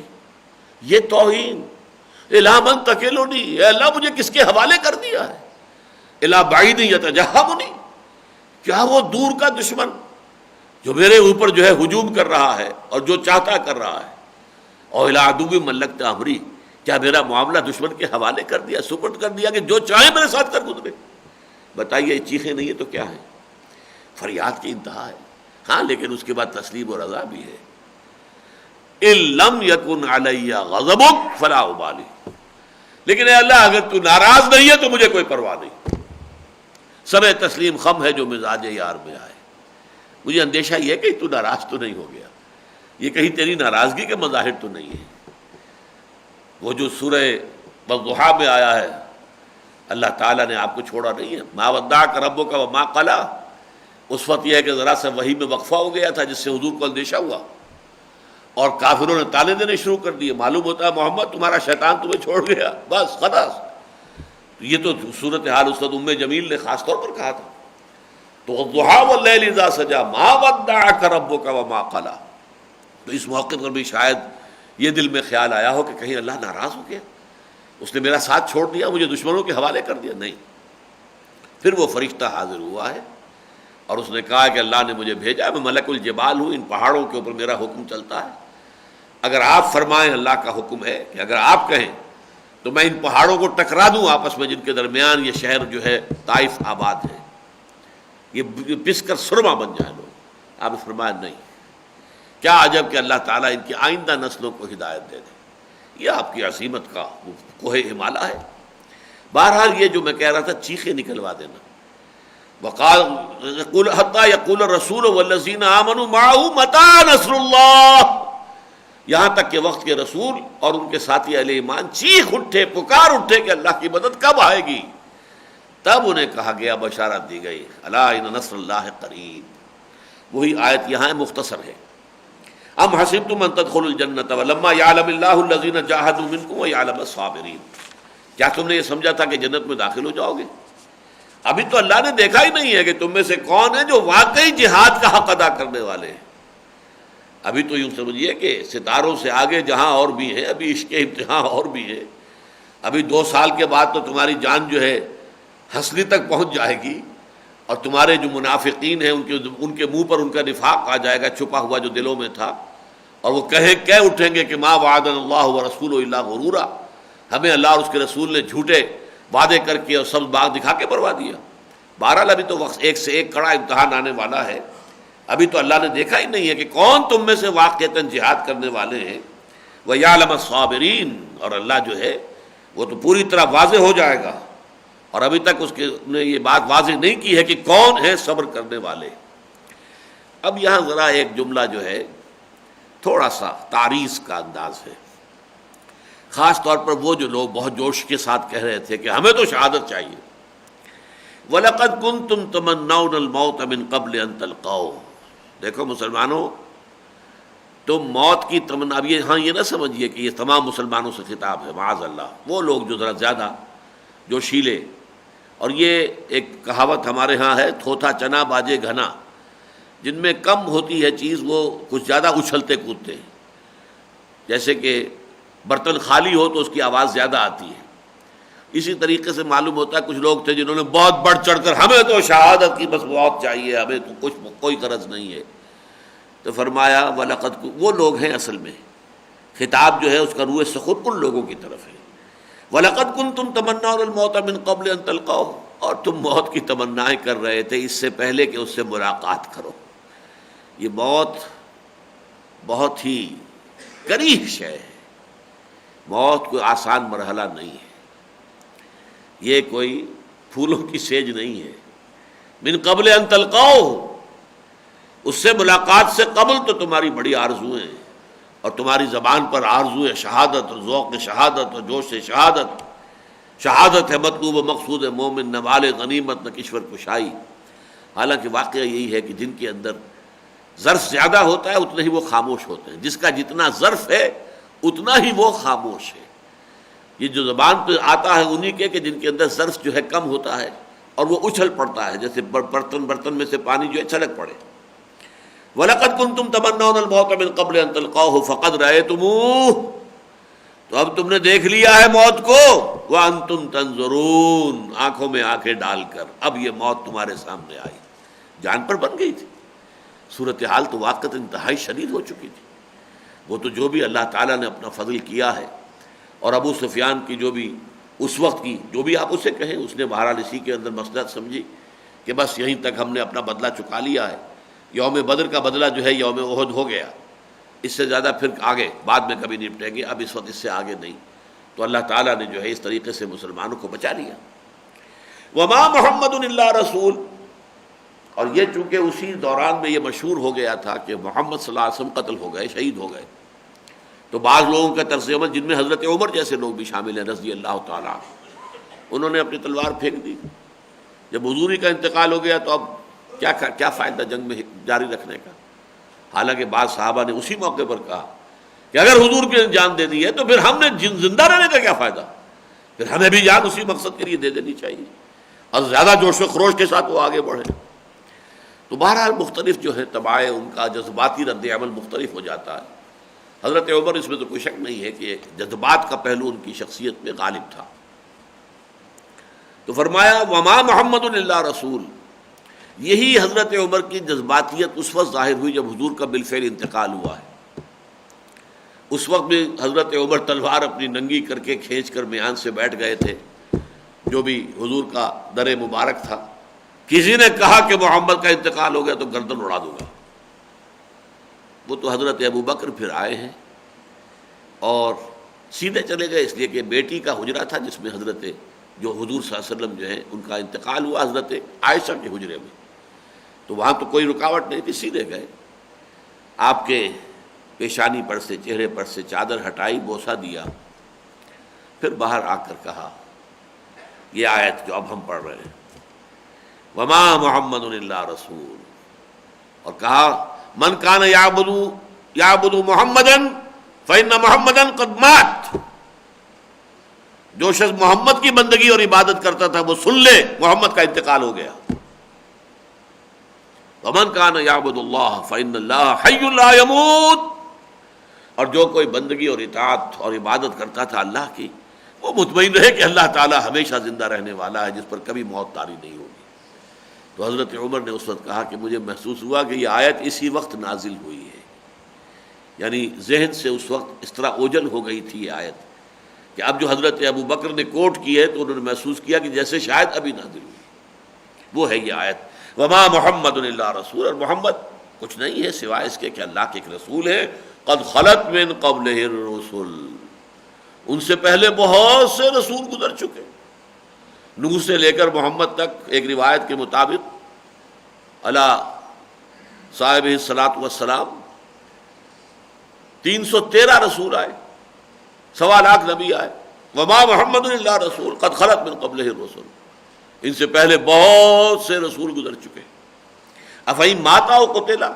یہ توہین. الی من تکلنی، اے اللہ مجھے کس کے حوالے کر دیا ہے. الی بعید یتجہمنی، کیا وہ دور کا دشمن جو میرے اوپر جو ہے ہجوم کر رہا ہے اور جو چاہتا کر رہا ہے. اور الی عدو ملکت امری، کیا میرا معاملہ دشمن کے حوالے کر دیا، سپرد کر دیا کہ جو چاہے میرے ساتھ کر گزرے. بتائیے یہ چیخیں نہیں ہے تو کیا ہے؟ فریاد کی انتہا ہے. ہاں لیکن اس کے بعد تسلیم و رضا بھی ہے. ان لم یکن علی غضبک فلا ابالی، لیکن اے اللہ اگر تو ناراض نہیں ہے تو مجھے کوئی پرواہ نہیں. سب تسلیم خم ہے جو مزاج یار میں آئے. مجھے اندیشہ یہ کہ تو ناراض تو نہیں ہو گیا، یہ کہیں تیری ناراضگی کے مظاہر تو نہیں ہے. وہ جو سورہ والضحیٰ میں آیا ہے، اللہ تعالیٰ نے آپ کو چھوڑا نہیں ہے. ما ودعک ربک وما قلی. اس وقت یہ ہے کہ ذرا سا وحی میں وقفہ ہو گیا تھا جس سے حضور کو اندیشہ ہوا، اور کافروں نے تانے دینے شروع کر دیے. معلوم ہوتا ہے محمد تمہارا شیطان تمہیں چھوڑ گیا، بس خلاص. یہ تو صورتحال اس وقت ام جمیل نے خاص طور پر کہا تھا. تو والضحیٰ واللیل اذا سجی ما ودعک ربک وما قلی. تو اس موقع پر بھی شاید یہ دل میں خیال آیا ہو کہ کہیں اللہ ناراض ہو گیا، اس نے میرا ساتھ چھوڑ دیا، مجھے دشمنوں کے حوالے کر دیا. نہیں. پھر وہ فرشتہ حاضر ہوا ہے اور اس نے کہا کہ اللہ نے مجھے بھیجا، میں ملک الجبال ہوں، ان پہاڑوں کے اوپر میرا حکم چلتا ہے. اگر آپ فرمائیں، اللہ کا حکم ہے کہ اگر آپ کہیں تو میں ان پہاڑوں کو ٹکرا دوں آپس میں، جن کے درمیان یہ شہر جو ہے طائف آباد ہے، یہ پس کر سرما بن جائے لوگ. آپ نے فرمایا نہیں. کیا عجب کہ اللہ تعالیٰ ان کی آئندہ نسلوں کو ہدایت دے دے. یہ آپ کی عظیمت کا کوہ ہمالیہ ہے. بہرحال یہ جو میں کہہ رہا تھا چیخیں نکلوا دینا. وقال حتی یقول الرسول والذین آمنوا معہ متی نصر اللہ، یہاں تک کہ وقت کے رسول اور ان کے ساتھی اہل ایمان چیخ اٹھے، پکار اٹھے کہ اللہ کی مدد کب آئے گی. تب انہیں کہا گیا، بشارت دی گئی، الا ان نصر اللہ قریب. وہی آیت یہاں مختصر ہے. ام حسبتم ان تدخلوا الجنۃ ولما یعلم اللہ الذین جاہدوا منکم ویعلم الصابرین. کیا تم نے یہ سمجھا تھا کہ جنت میں داخل ہو جاؤ گے؟ ابھی تو اللہ نے دیکھا ہی نہیں ہے کہ تم میں سے کون ہے جو واقعی جہاد کا حق ادا کرنے والے ہیں. ابھی تو یوں سمجھیے کہ ستاروں سے آگے جہاں اور بھی ہے، ابھی عشق امتحان اور بھی ہے. ابھی 2 سال کے بعد تو تمہاری جان جو ہے ہنسلی تک پہنچ جائے گی، اور تمہارے جو منافقین ہیں ان کے منہ پر ان کا نفاق آ جائے گا، چھپا ہوا جو دلوں میں تھا، اور وہ کہہ اٹھیں گے کہ ما وعدنا اللہ ورسولہ الا غرورا. ہمیں اللہ اور اس کے رسول نے جھوٹے وعدے کر کے اور سبز باغ دکھا کے بروا دیا. بہرحال ابھی تو وقت ایک سے ایک کڑا امتحان آنے والا ہے. ابھی تو اللہ نے دیکھا ہی نہیں ہے کہ کون تم میں سے واقعتاً جہاد کرنے والے ہیں. وَيَعْلَمَ الصَّابِرِينَ، اور اللہ جو ہے وہ تو پوری طرح واضح ہو جائے گا، اور ابھی تک اس نے یہ بات واضح نہیں کی ہے کہ کون ہے صبر کرنے والے. اب یہاں ذرا ایک جملہ جو ہے تھوڑا سا تعریض کا انداز ہے، خاص طور پر وہ جو لوگ بہت جوش کے ساتھ کہہ رہے تھے کہ ہمیں تو شہادت چاہیے. وَلَقَدْ كُنْتُمْ تَمَنَّوْنَ الْمَوْتَ مِنْ قَبْلِ أَنْ تَلْقَوْهُ۔ دیکھو مسلمانوں، تم موت کی تمنا، اب یہ نہ سمجھیے کہ یہ تمام مسلمانوں سے خطاب ہے، معاذ اللہ، وہ لوگ جو ذرا زیادہ جوشیلے، اور یہ ایک کہاوت ہمارے ہاں ہے، تھوتھا چنا باجے گھنا، جن میں کم ہوتی ہے چیز وہ کچھ زیادہ اچھلتے کودتے ہیں، جیسے کہ برتن خالی ہو تو اس کی آواز زیادہ آتی ہے، اسی طریقے سے معلوم ہوتا ہے کچھ لوگ تھے جنہوں نے بہت بڑھ چڑھ کر ہمیں تو شہادت کی بس موت چاہیے، ہمیں تو کچھ کوئی غرض نہیں ہے، تو فرمایا وَلَقَدْ، وہ لوگ ہیں اصل میں، خطاب جو ہے اس کا روح سخن ان لوگوں کی طرف ہے۔ وَلَقَدْ كُنْتُمْ تَمَنَّوْنَ الْمَوْتَ مِنْ قَبْلِ أَنْ تَلْقَوْهُ، اور تم موت کی تمنائیں کر رہے تھے اس سے پہلے کہ اس سے ملاقات کرو۔ یہ موت بہت ہی قریب شے ہے، موت کوئی آسان مرحلہ نہیں ہے، یہ کوئی پھولوں کی سیج نہیں ہے۔ من قبل ان تلقاؤ، اس سے ملاقات سے قبل تو تمہاری بڑی آرزویں ہیں، اور تمہاری زبان پر آرزو شہادت اور ذوق شہادت اور جوش شہادت، شہادت ہے مطلوب و مقصود مومن، نہ مال غنیمت نہ کشور کشائی۔ حالانکہ واقعہ یہی ہے کہ جن کے اندر ظرف زیادہ ہوتا ہے اتنا ہی وہ خاموش ہوتے ہیں، جس کا جتنا ظرف ہے اتنا ہی وہ خاموش ہے۔ یہ جو زبان پہ آتا ہے انہی کے کہ جن کے اندر ظرف جو ہے کم ہوتا ہے اور وہ اچھل پڑتا ہے، جیسے برتن میں سے پانی جو ہے چھلک پڑے۔ وَلَقَدْ كُنْتُمْ تَمَنَّوْنَ الْمَوْتَ مِنْ قَبْلِ أَنْ تَلْقَوْهُ فَقَدْ رَأَيْتُمُوهُ، تو اب تم نے دیکھ لیا ہے موت کو، وَأَنْتُمْ تَنْظُرُونَ، آنکھوں میں آنکھیں ڈال کر، اب یہ موت تمہارے سامنے آئی، جان پر بن گئی تھی۔ صورتحال تو واقعتاً انتہائی شدید ہو چکی تھی۔ وہ تو جو بھی اللہ تعالیٰ نے اپنا فضل کیا ہے، اور ابو سفیان کی جو بھی اس وقت کی جو بھی آپ اسے کہیں، اس نے بہرحال اسی کے اندر مصلحت سمجھی کہ بس یہیں تک ہم نے اپنا بدلہ چکا لیا ہے، یوم بدر کا بدلہ جو ہے یوم احد ہو گیا، اس سے زیادہ پھر آگے بعد میں کبھی نپٹیں گے، اب اس وقت اس سے آگے نہیں۔ تو اللہ تعالیٰ نے جو ہے اس طریقے سے مسلمانوں کو بچا لیا۔ وما محمد الا رسول، اور یہ چونکہ اسی دوران میں یہ مشہور ہو گیا تھا کہ محمد صلی اللہ علیہ وسلم قتل ہو گئے، شہید ہو گئے، تو بعض لوگوں کا طرز عمل، جن میں حضرت عمر جیسے لوگ بھی شامل ہیں رضی اللہ تعالیٰ عنہ، انہوں نے اپنی تلوار پھینک دی۔ جب حضوری کا انتقال ہو گیا تو اب کیا فائدہ جنگ میں جاری رکھنے کا؟ حالانکہ بعض صحابہ نے اسی موقع پر کہا کہ اگر حضور کی جان دے دی ہے تو پھر ہم نے زندہ رہنے کا کیا فائدہ، پھر ہمیں بھی جان اسی مقصد کے لیے دے دینی چاہیے، اور زیادہ جوش و خروش کے ساتھ وہ آگے بڑھے۔ تو بہرحال مختلف جو ہے طبائع، ان کا جذباتی رد عمل مختلف ہو جاتا ہے۔ حضرت عمر، اس میں تو کوئی شک نہیں ہے کہ جذبات کا پہلو ان کی شخصیت میں غالب تھا۔ تو فرمایا وما محمد الا رسول، یہی حضرت عمر کی جذباتیت اس وقت ظاہر ہوئی جب حضور کا بالفعل انتقال ہوا ہے۔ اس وقت بھی حضرت عمر تلوار اپنی ننگی کر کے کھینچ کر میان سے بیٹھ گئے تھے، جو بھی حضور کا در مبارک تھا۔ کسی نے کہا کہ محمد کا انتقال ہو گیا تو گردن اڑا دوں گا۔ وہ تو حضرت ابو بکر پھر آئے ہیں اور سیدھے چلے گئے، اس لیے کہ بیٹی کا حجرہ تھا جس میں حضرت جو حضور صلی اللہ علیہ وسلم جو ہے ان کا انتقال ہوا حضرت عائشہ کے حجرے میں، تو وہاں تو کوئی رکاوٹ نہیں تھی، سیدھے گئے۔ آپ کے پیشانی پر سے، چہرے پر سے چادر ہٹائی، بوسہ دیا، پھر باہر آ کر کہا یہ آیت جو اب ہم پڑھ رہے ہیں، وما محمد الا رسول، اور کہا من کان یعبد محمدا فإن محمدا قد مات، جو شخص محمد کی بندگی اور عبادت کرتا تھا وہ سن لے محمد کا انتقال ہو گیا۔ ومن کان یعبد اللہ فإن اللہ حی لا یموت، اور جو کوئی بندگی اور اطاعت اور عبادت کرتا تھا اللہ کی، وہ مطمئن رہے کہ اللہ تعالی ہمیشہ زندہ رہنے والا ہے، جس پر کبھی موت طاری نہیں ہوگی۔ تو حضرت عمر نے اس وقت کہا کہ مجھے محسوس ہوا کہ یہ آیت اسی وقت نازل ہوئی ہے، یعنی ذہن سے اس وقت اس طرح اوجل ہو گئی تھی یہ آیت کہ اب جو حضرت ابو بکر نے کوٹ کی ہے تو انہوں نے محسوس کیا کہ جیسے شاید ابھی نازل ہوئی، وہ ہے یہ آیت وما محمد الا رسول، اور محمد کچھ نہیں ہے سوائے اس کے کہ اللہ کے ایک رسول ہے، قد خلت من قبلہ الرسل، ان سے پہلے بہت سے رسول گزر چکے، نوح سے لے کر محمد تک۔ ایک روایت کے مطابق علی صاحب الصلاۃ والسلام 313 رسول آئے، 1.25 لاکھ نبی آئے۔ وما محمد الا رسول قد خلت من قبلہ الرسل، ان سے پہلے بہت سے رسول گزر چکے. افہم ماتا و قتلا،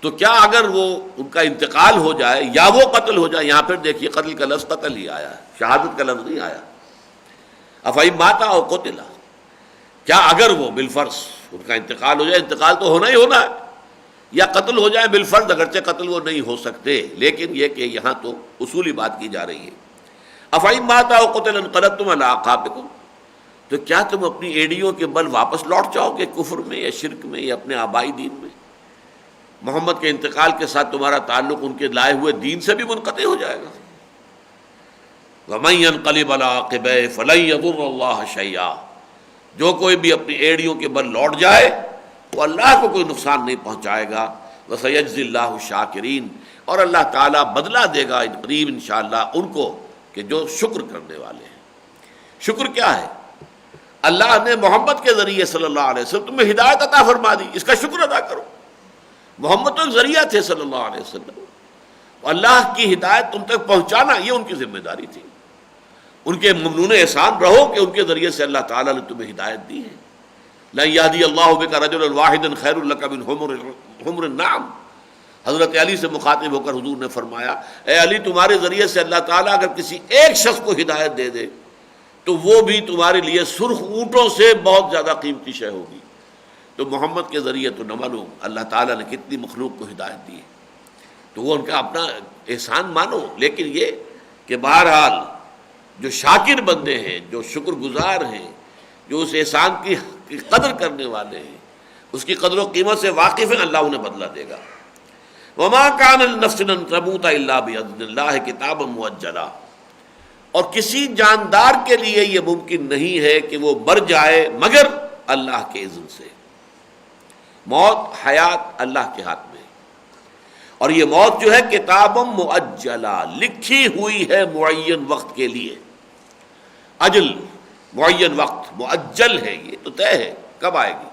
تو کیا اگر وہ ان کا انتقال ہو جائے یا وہ قتل ہو جائے، یہاں پھر دیکھیے قتل کا لفظ قتل ہی آیا ہے، شہادت کا لفظ نہیں آیا. افہم ماتا و قتلا، کیا اگر وہ بالفرض ان کا انتقال ہو جائے، انتقال تو ہونا ہی ہونا ہے، یا قتل ہو جائے بالفرض، اگرچہ قتل وہ نہیں ہو سکتے، لیکن یہ کہ یہاں تو اصولی بات کی جا رہی ہے. افہم ماتا و قتلا انقلبتم علی اعقابکم، تو کیا تم اپنی ایڑیوں کے بل واپس لوٹ جاؤ گے کفر میں یا شرک میں یا اپنے آبائی دین میں؟ محمد کے انتقال کے ساتھ تمہارا تعلق ان کے لائے ہوئے دین سے بھی منقطع ہو جائے گا. وَمَن يَنْقَلِبْ عَلَىٰ عَقِبَيْهِ فَلَن يَضُرَّ اللَّهَ شَيْئًا، جو کوئی بھی اپنی ایڑیوں کے بل لوٹ جائے وہ اللہ کو کوئی نقصان نہیں پہنچائے گا. وَسَيَجْزِي اللَّهُ الشَّاكِرِينَ، اور اللہ تعالیٰ بدلہ دے گا قریب انشاءاللہ ان کو کہ جو شکر کرنے والے ہیں. شکر کیا ہے؟ اللہ نے محمد کے ذریعے صلی اللہ علیہ وسلم تمہیں ہدایت عطا فرما دی، اس کا شکر ادا کرو. محمد تو ایک ذریعہ تھے صلی اللہ علیہ وسلم، اللہ کی ہدایت تم تک پہنچانا یہ ان کی ذمہ داری تھی. ان کے ممنون احسان رہو کہ ان کے ذریعے سے اللہ تعالیٰ نے تمہیں ہدایت دی ہے. لَن يَهْدِيَ اللَّهُ بِكَ رَجُلًا وَاحِدًا خَيْرٌ لَكَ مِنْ حُمُرِ النَّعَمِ. حضرت علی سے مخاطب ہو کر حضور نے فرمایا، اے علی تمہارے ذریعے سے اللہ تعالیٰ اگر کسی ایک شخص کو ہدایت دے دے تو وہ بھی تمہارے لیے سرخ اونٹوں سے بہت زیادہ قیمتی شے ہوگی. تو محمد کے ذریعے تو نہ معلوم اللہ تعالیٰ نے کتنی مخلوق کو ہدایت دی ہے، تو وہ ان کا اپنا احسان مانو. لیکن یہ کہ بہرحال جو شاکر بندے ہیں، جو شکر گزار ہیں، جو اس احسان کی قدر کرنے والے ہیں، اس کی قدر و قیمت سے واقف ہیں، اللہ انہیں بدلہ دے گا. وما كان لنفس ان تموت الا باذن الله کتابا مؤجلا، اور کسی جاندار کے لیے یہ ممکن نہیں ہے کہ وہ مر جائے مگر اللہ کے اذن سے. موت حیات اللہ کے ہاتھ میں، اور یہ موت جو ہے کتاب مؤجلا، لکھی ہوئی ہے معین وقت کے لیے. اجل معین وقت، مؤجل ہے، یہ تو طے ہے کب آئے گی،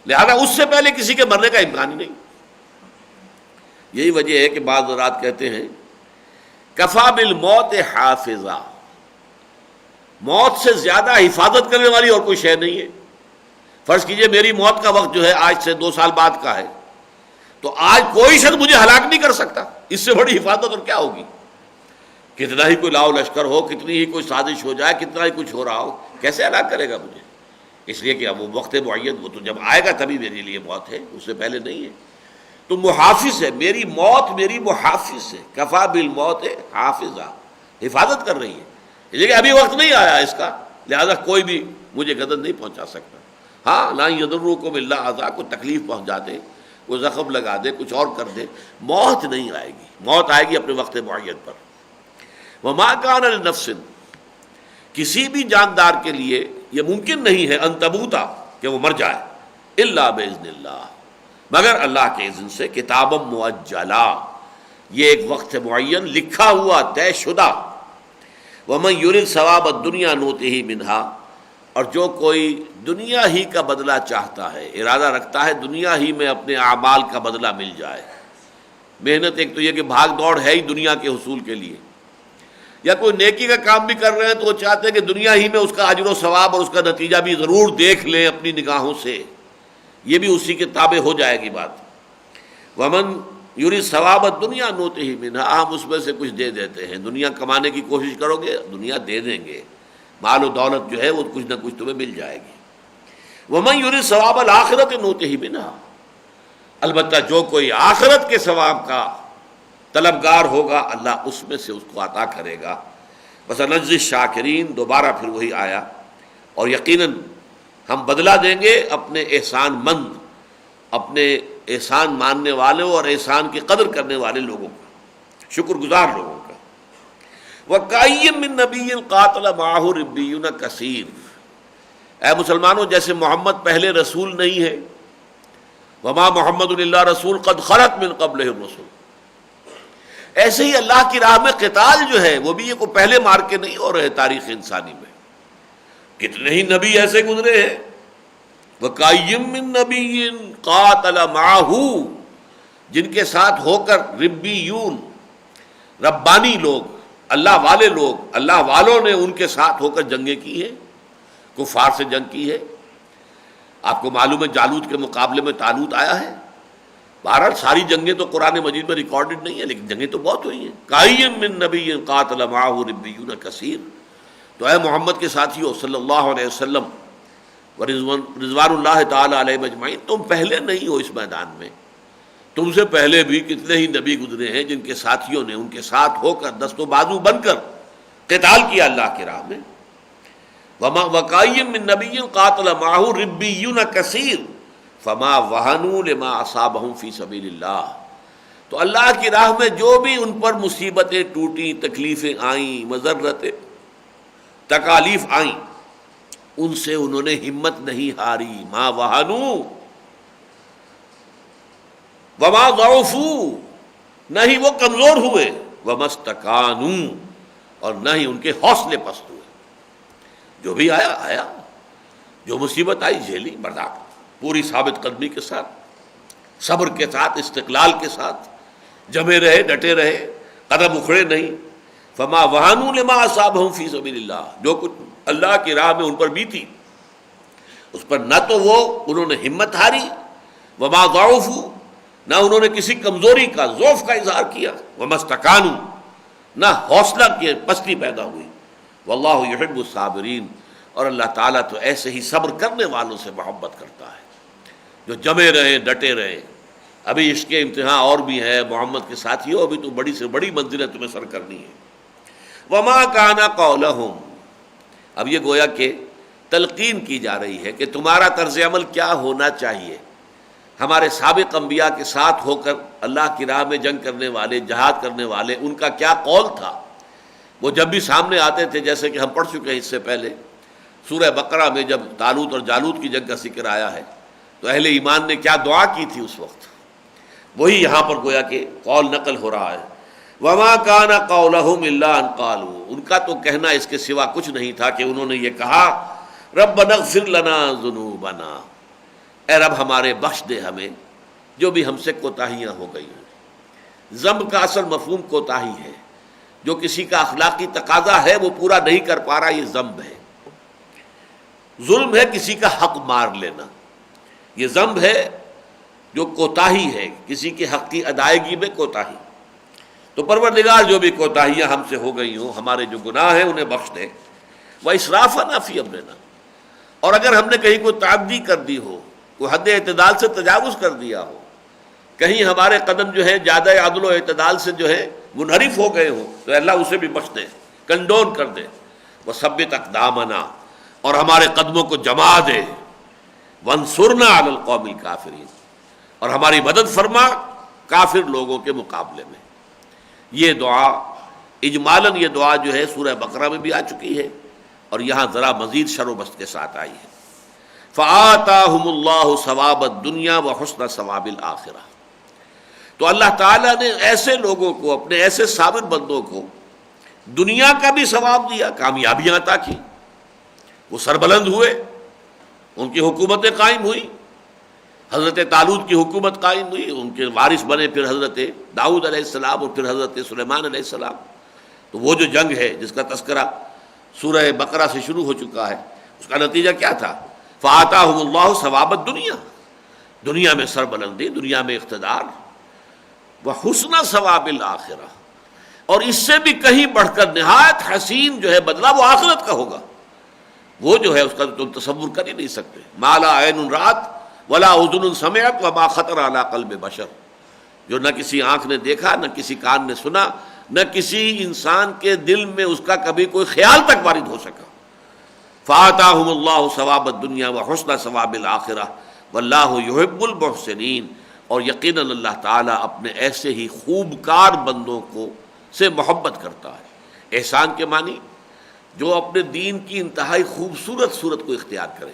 لہذا اس سے پہلے کسی کے مرنے کا امکان ہی نہیں. یہی وجہ ہے کہ بعض حضرات کہتے ہیں کفا بالموت حافظہ، موت سے زیادہ حفاظت کرنے والی اور کوئی شے نہیں ہے. فرض کیجئے میری موت کا وقت جو ہے آج سے 2 سال بعد کا ہے، تو آج کوئی شخص مجھے ہلاک نہیں کر سکتا. اس سے بڑی حفاظت اور کیا ہوگی؟ کتنا ہی کوئی لاؤ لشکر ہو، کتنی ہی کوئی سازش ہو جائے، کتنا ہی کچھ ہو رہا ہو، کیسے ہلاک کرے گا مجھے؟ اس لیے کہ اب وہ وقت معین وہ تو جب آئے گا تبھی میرے لیے موت ہے، اس سے پہلے نہیں ہے. تو محافظ ہے، میری موت میری محافظ ہے. کفا بالموت حافظہ، حفاظت کر رہی ہے. لیکن ابھی وقت نہیں آیا اس کا، لہذا کوئی بھی مجھے غدر نہیں پہنچا سکتا. ہاں لا یضرکم الا اذى، کو تکلیف پہنچا دے، وہ زخم لگا دے، کچھ اور کر دے، موت نہیں آئے گی. موت آئے گی اپنے وقت معین پر. وما كان لنفس، کسی بھی جاندار کے لیے یہ ممکن نہیں ہے ان تموت، کہ وہ مر جائے، الا باذن اللہ، مگر اللہ کے اذن سے. کتابا مؤجلا، یہ ایک وقت معین لکھا ہوا طے شدہ. ومن یرد ثواب الدنیا نؤتہ منہا، اور جو کوئی دنیا ہی کا بدلہ چاہتا ہے، ارادہ رکھتا ہے دنیا ہی میں اپنے اعمال کا بدلہ مل جائے. محنت ایک تو یہ کہ بھاگ دوڑ ہے ہی دنیا کے حصول کے لیے، یا کوئی نیکی کا کام بھی کر رہے ہیں تو وہ چاہتے ہیں کہ دنیا ہی میں اس کا اجر و ثواب اور اس کا نتیجہ بھی ضرور دیکھ لیں اپنی نگاہوں سے، یہ بھی اسی کے تابع ہو جائے گی بات. ومن یرید ثواب الدنیا نؤتہ منہا، ہم اس میں سے کچھ دے دیتے ہیں. دنیا کمانے کی کوشش کرو گے، دنیا دے دیں گے، مال و دولت جو ہے وہ کچھ نہ کچھ تمہیں مل جائے گی. ومن یرید ثواب الآخرۃ نؤتہ منہا، البتہ جو کوئی آخرت کے ثواب کا طلبگار ہوگا اللہ اس میں سے اس کو عطا کرے گا. وسنجزی الشاکرین، دوبارہ پھر وہی آیا، اور یقیناً ہم بدلہ دیں گے اپنے احسان مند، اپنے احسان ماننے والوں اور احسان کی قدر کرنے والے لوگوں کا، شکر گزار لوگوں کا. وَكَأَيٍّ مِّن نَّبِيٍّ قَاتَلَ مَعَهُ رِبِّيُّونَ كَثِيرٌ، اے مسلمانوں جیسے محمد پہلے رسول نہیں ہے، وَمَا مُحَمَّدٌ إِلَّا رَسُولٌ قَدْ خَلَتْ مِن قَبْلِهِ الرُّسُلُ، ایسے ہی اللہ کی راہ میں قتال جو ہے وہ بھی یہ کوئی پہلے مار کے نہیں ہو رہے. تاریخ انسانی میں کتنے ہی نبی ایسے گزرے ہیں. وَكَأَيٍّ مِّن نَّبِيٍّ قَاتَلَ مَعَهُ، جن کے ساتھ ہو کر ربیون، ربانی لوگ، اللہ والے لوگ، اللہ والوں نے ان کے ساتھ ہو کر جنگیں کی ہیں. کفار سے جنگ کی ہے. آپ کو معلوم ہے جالوت کے مقابلے میں طالوت آیا ہے. بہرحال ساری جنگیں تو قرآن مجید میں ریکارڈڈ نہیں ہیں، لیکن جنگیں تو بہت ہوئی ہیں. کَأَيٍّ مِّن نَبِيٍّ قَاتَلَ مَعَهُ رِبِّيُّونَ كَثِيرٌ. تو اے محمد کے ساتھیو صلی اللہ علیہ وسلم رضوان اللہ تعالی علیہ مجمعین، تم پہلے نہیں ہو اس میدان میں. تم سے پہلے بھی کتنے ہی نبی گزرے ہیں جن کے ساتھیوں نے ان کے ساتھ ہو کر دست و بازو بن کر قتال کیا اللہ کی راہ میں. وَكَأَيٍّ مِّن نَبِيٍّ قَاتَلَ مَعَهُ رِبِّيُّونَ كَثِيرٌ فَمَا وَهَنُوا لِمَا أَصَابَهُمْ فِي سَبِيلِ اللَّهِ. تو اللہ کی راہ میں جو بھی ان پر مصیبتیں ٹوٹیں، تکلیفیں آئیں، مضرتیں تکالیف آئیں، ان سے انہوں نے ہمت نہیں ہاری. ما وہنوا وما ضعفوا، نہ ہی وہ کمزور ہوئے، وما استکانوا، اور نہ ہی ان کے حوصلے پست ہوئے. جو بھی آیا آیا، جو مصیبت آئی جھیلی، برداشت، پوری ثابت قدمی کے ساتھ، صبر کے ساتھ، استقلال کے ساتھ جمے رہے، ڈٹے رہے، قدم اکھڑے نہیں. فما وہنوا لما اصابہم فی سبیل اللہ، جو کچھ اللہ کی راہ میں ان پر بیتی اس پر نہ تو وہ انہوں نے ہمت ہاری، وما ضعفوا، نہ انہوں نے کسی کمزوری کا، ضعف کا اظہار کیا، وما استکانوا، نہ حوصلہ کی پستی پیدا ہوئی. واللہ یحب الصابرین، اور اللہ تعالیٰ تو ایسے ہی صبر کرنے والوں سے محبت کرتا ہے جو جمے رہے، ڈٹے رہے. ابھی اس کے امتحان اور بھی ہے محمد کے ساتھیوں، ابھی تو بڑی سے بڑی منزلیں تمہیں سر کرنی ہے. وما کان قولہم، اب یہ گویا کہ تلقین کی جا رہی ہے کہ تمہارا طرز عمل کیا ہونا چاہیے. ہمارے سابق انبیاء کے ساتھ ہو کر اللہ کی راہ میں جنگ کرنے والے، جہاد کرنے والے، ان کا کیا قول تھا. وہ جب بھی سامنے آتے تھے، جیسے کہ ہم پڑھ چکے ہیں اس سے پہلے سورہ بقرہ میں جب طالوت اور جالوت کی جنگ کا ذکر آیا ہے، تو اہل ایمان نے کیا دعا کی تھی اس وقت، وہی یہاں پر گویا کہ قول نقل ہو رہا ہے. وما کان قولہم الا ان قالوا، ان کا تو کہنا اس کے سوا کچھ نہیں تھا کہ انہوں نے یہ کہا ربنا اغفر لنا ذنوبنا، اے رب ہمارے بخش دے ہمیں جو بھی ہم سے کوتاہیاں ہو گئی ہیں. ذنب کا اصل مفہوم کوتاہی ہے، جو کسی کا اخلاقی تقاضا ہے وہ پورا نہیں کر پا رہا، یہ ذنب ہے. ظلم ہے کسی کا حق مار لینا، یہ ذنب ہے جو کوتاہی ہے، کسی کے حق کی ادائیگی میں کوتاہی. تو پروردگار جو بھی کوتاہیاں ہم سے ہو گئی ہوں، ہمارے جو گناہ ہیں انہیں بخش دے. وَإِسْرَافَنَا فِي أَمْرِنَا، اور اگر ہم نے کہیں کوئی تعدی کر دی ہو، کوئی حد اعتدال سے تجاوز کر دیا ہو، کہیں ہمارے قدم جو ہے زیادہ عدل و اعتدال سے جو ہے منحرف ہو گئے ہوں، تو اللہ اسے بھی بخش دے، کنڈون کر دے. وَثَبِّتْ أَقْدَامَنَا، اور ہمارے قدموں کو جما دے. وَانصُرْنَا عَلَى الْقَوْمِ الْكَافِرِينَ، اور ہماری مدد فرما کافر لوگوں کے مقابلے میں. یہ دعا اجمالاً یہ دعا جو ہے سورہ بقرہ میں بھی آ چکی ہے، اور یہاں ذرا مزید شر و بست کے ساتھ آئی ہے. فَآتَاهُمُ اللَّهُ ثَوَابَ الدُّنْيَا وَحُسْنَ ثَوَابِ الْآخِرَةِ، تو اللہ تعالیٰ نے ایسے لوگوں کو، اپنے ایسے صابر بندوں کو دنیا کا بھی ثواب دیا، کامیابیاں عطا کی، وہ سربلند ہوئے، ان کی حکومتیں قائم ہوئی. حضرت طالوت کی حکومت قائم ہوئی، ان کے وارث بنے پھر حضرت داؤد علیہ السلام اور پھر حضرت سلیمان علیہ السلام. تو وہ جو جنگ ہے جس کا تذکرہ سورہ بقرہ سے شروع ہو چکا ہے، اس کا نتیجہ کیا تھا؟ فآتاہم اللہ ثواب الدنیا، دنیا میں سربلندی، دنیا میں اقتدار، وحسن ثواب الآخرہ، اور اس سے بھی کہیں بڑھ کر نہایت حسین جو ہے بدلہ وہ آخرت کا ہوگا. وہ جو ہے اس کا تم تصور کر ہی نہیں سکتے. ما لا عین رات ولا اذن سمعت وما خطر علی قلب بشر، جو نہ کسی آنکھ نے دیکھا، نہ کسی کان نے سنا، نہ کسی انسان کے دل میں اس کا کبھی کوئی خیال تک وارد ہو سکا. فآتاہم اللہ ثواب الدنیا وحسن ثواب الآخرہ واللہ یحب المحسنین، اور یقیناً اللہ تعالیٰ اپنے ایسے ہی خوبکار بندوں کو سے محبت کرتا ہے. احسان کے معنی جو اپنے دین کی انتہائی خوبصورت صورت کو اختیار کرے.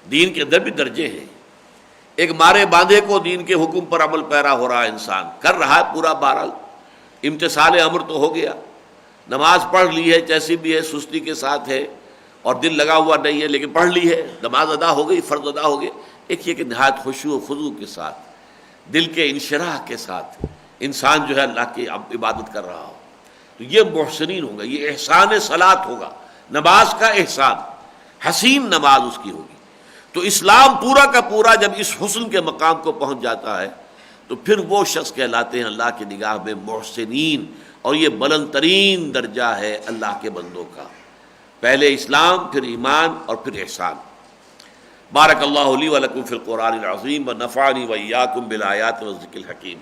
دین کے اندر بھی درجے ہیں. ایک مارے باندھے کو دین کے حکم پر عمل پیرا ہو رہا ہے، انسان کر رہا ہے پورا، بہرحال امتثال امر تو ہو گیا، نماز پڑھ لی ہے، جیسی بھی ہے سستی کے ساتھ ہے اور دل لگا ہوا نہیں ہے، لیکن پڑھ لی ہے، نماز ادا ہو گئی، فرض ادا ہو گئے. ایک یہ کہ نہایت خشوع و خضوع کے ساتھ، دل کے انشراح کے ساتھ انسان جو ہے اللہ کی عبادت کر رہا ہو، تو یہ محسنین ہوگا، یہ احسان صلاۃ ہوگا، نماز کا احسان. حسین نماز اس کی ہوگی۔ تو اسلام پورا کا پورا جب اس حسن کے مقام کو پہنچ جاتا ہے تو پھر وہ شخص کہلاتے ہیں اللہ کی نگاہ میں محسنین، اور یہ بلند ترین درجہ ہے اللہ کے بندوں کا، پہلے اسلام، پھر ایمان، اور پھر احسان۔ بارک اللہ لی و لکم فی القرآن العظیم و نفعنی و ایاکم بالآیات والذکر الحکیم۔